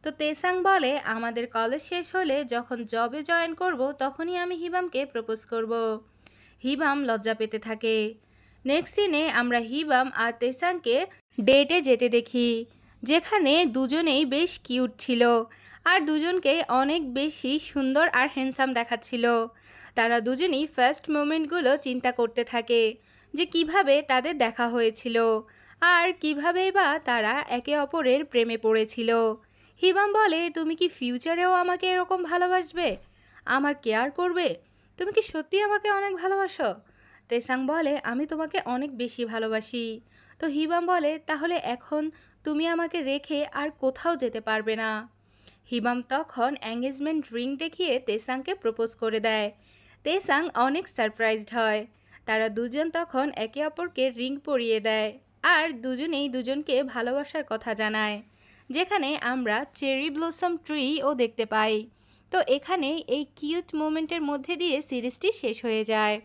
তো তেসাং বলে, আমাদের কলেজ শেষ হলে যখন জবে জয়েন করব তখনই আমি হিবামকে প্রপোজ করব। হিবাম লজ্জা পেতে থাকে। নেক্সট সিনে আমরা হিবাম আর তেসাংকে ডেটে যেতে দেখি, যেখানে দুজনেই বেশ কিউট ছিল আর দুজনকে অনেক বেশি সুন্দর আর হ্যান্ডসাম দেখাচ্ছিল। তারা দুজনেই ফার্স্ট মোমেন্টগুলো চিন্তা করতে থাকে, যে কিভাবে তাদের দেখা হয়েছিল আর কিভাবে বা তারা একে অপরের প্রেমে পড়েছিল। হিবাম বলে, তুমি কি ফিউচারেও আমাকে এরকম ভালোবাসবে, আমার কেয়ার করবে? তুমি কি সত্যি আমাকে অনেক ভালোবাসো? তেসাং বলে, আমি তোমাকে অনেক বেশি ভালোবাসি। তো হিবাম বলে, তাহলে এখন তুমি আমাকে রেখে আর কোথাও যেতে পারবে না। হিবাম তখন এঙ্গেজমেন্ট রিং দেখিয়ে তেসাংকে প্রপোজ করে দেয়। তেসাং অনেক সারপ্রাইজড হয়। তারা দুজন তখন একে অপরকে রিং পরিয়ে দেয় আর দুজনেই দুজনকে ভালোবাসার কথা জানায়, যেখানে আমরা চেরি ব্লসম ট্রিও দেখতে পাই। তো এখানে এই কিউট মোমেন্টের মধ্যে দিয়ে সিরিজটি শেষ হয়ে যায়।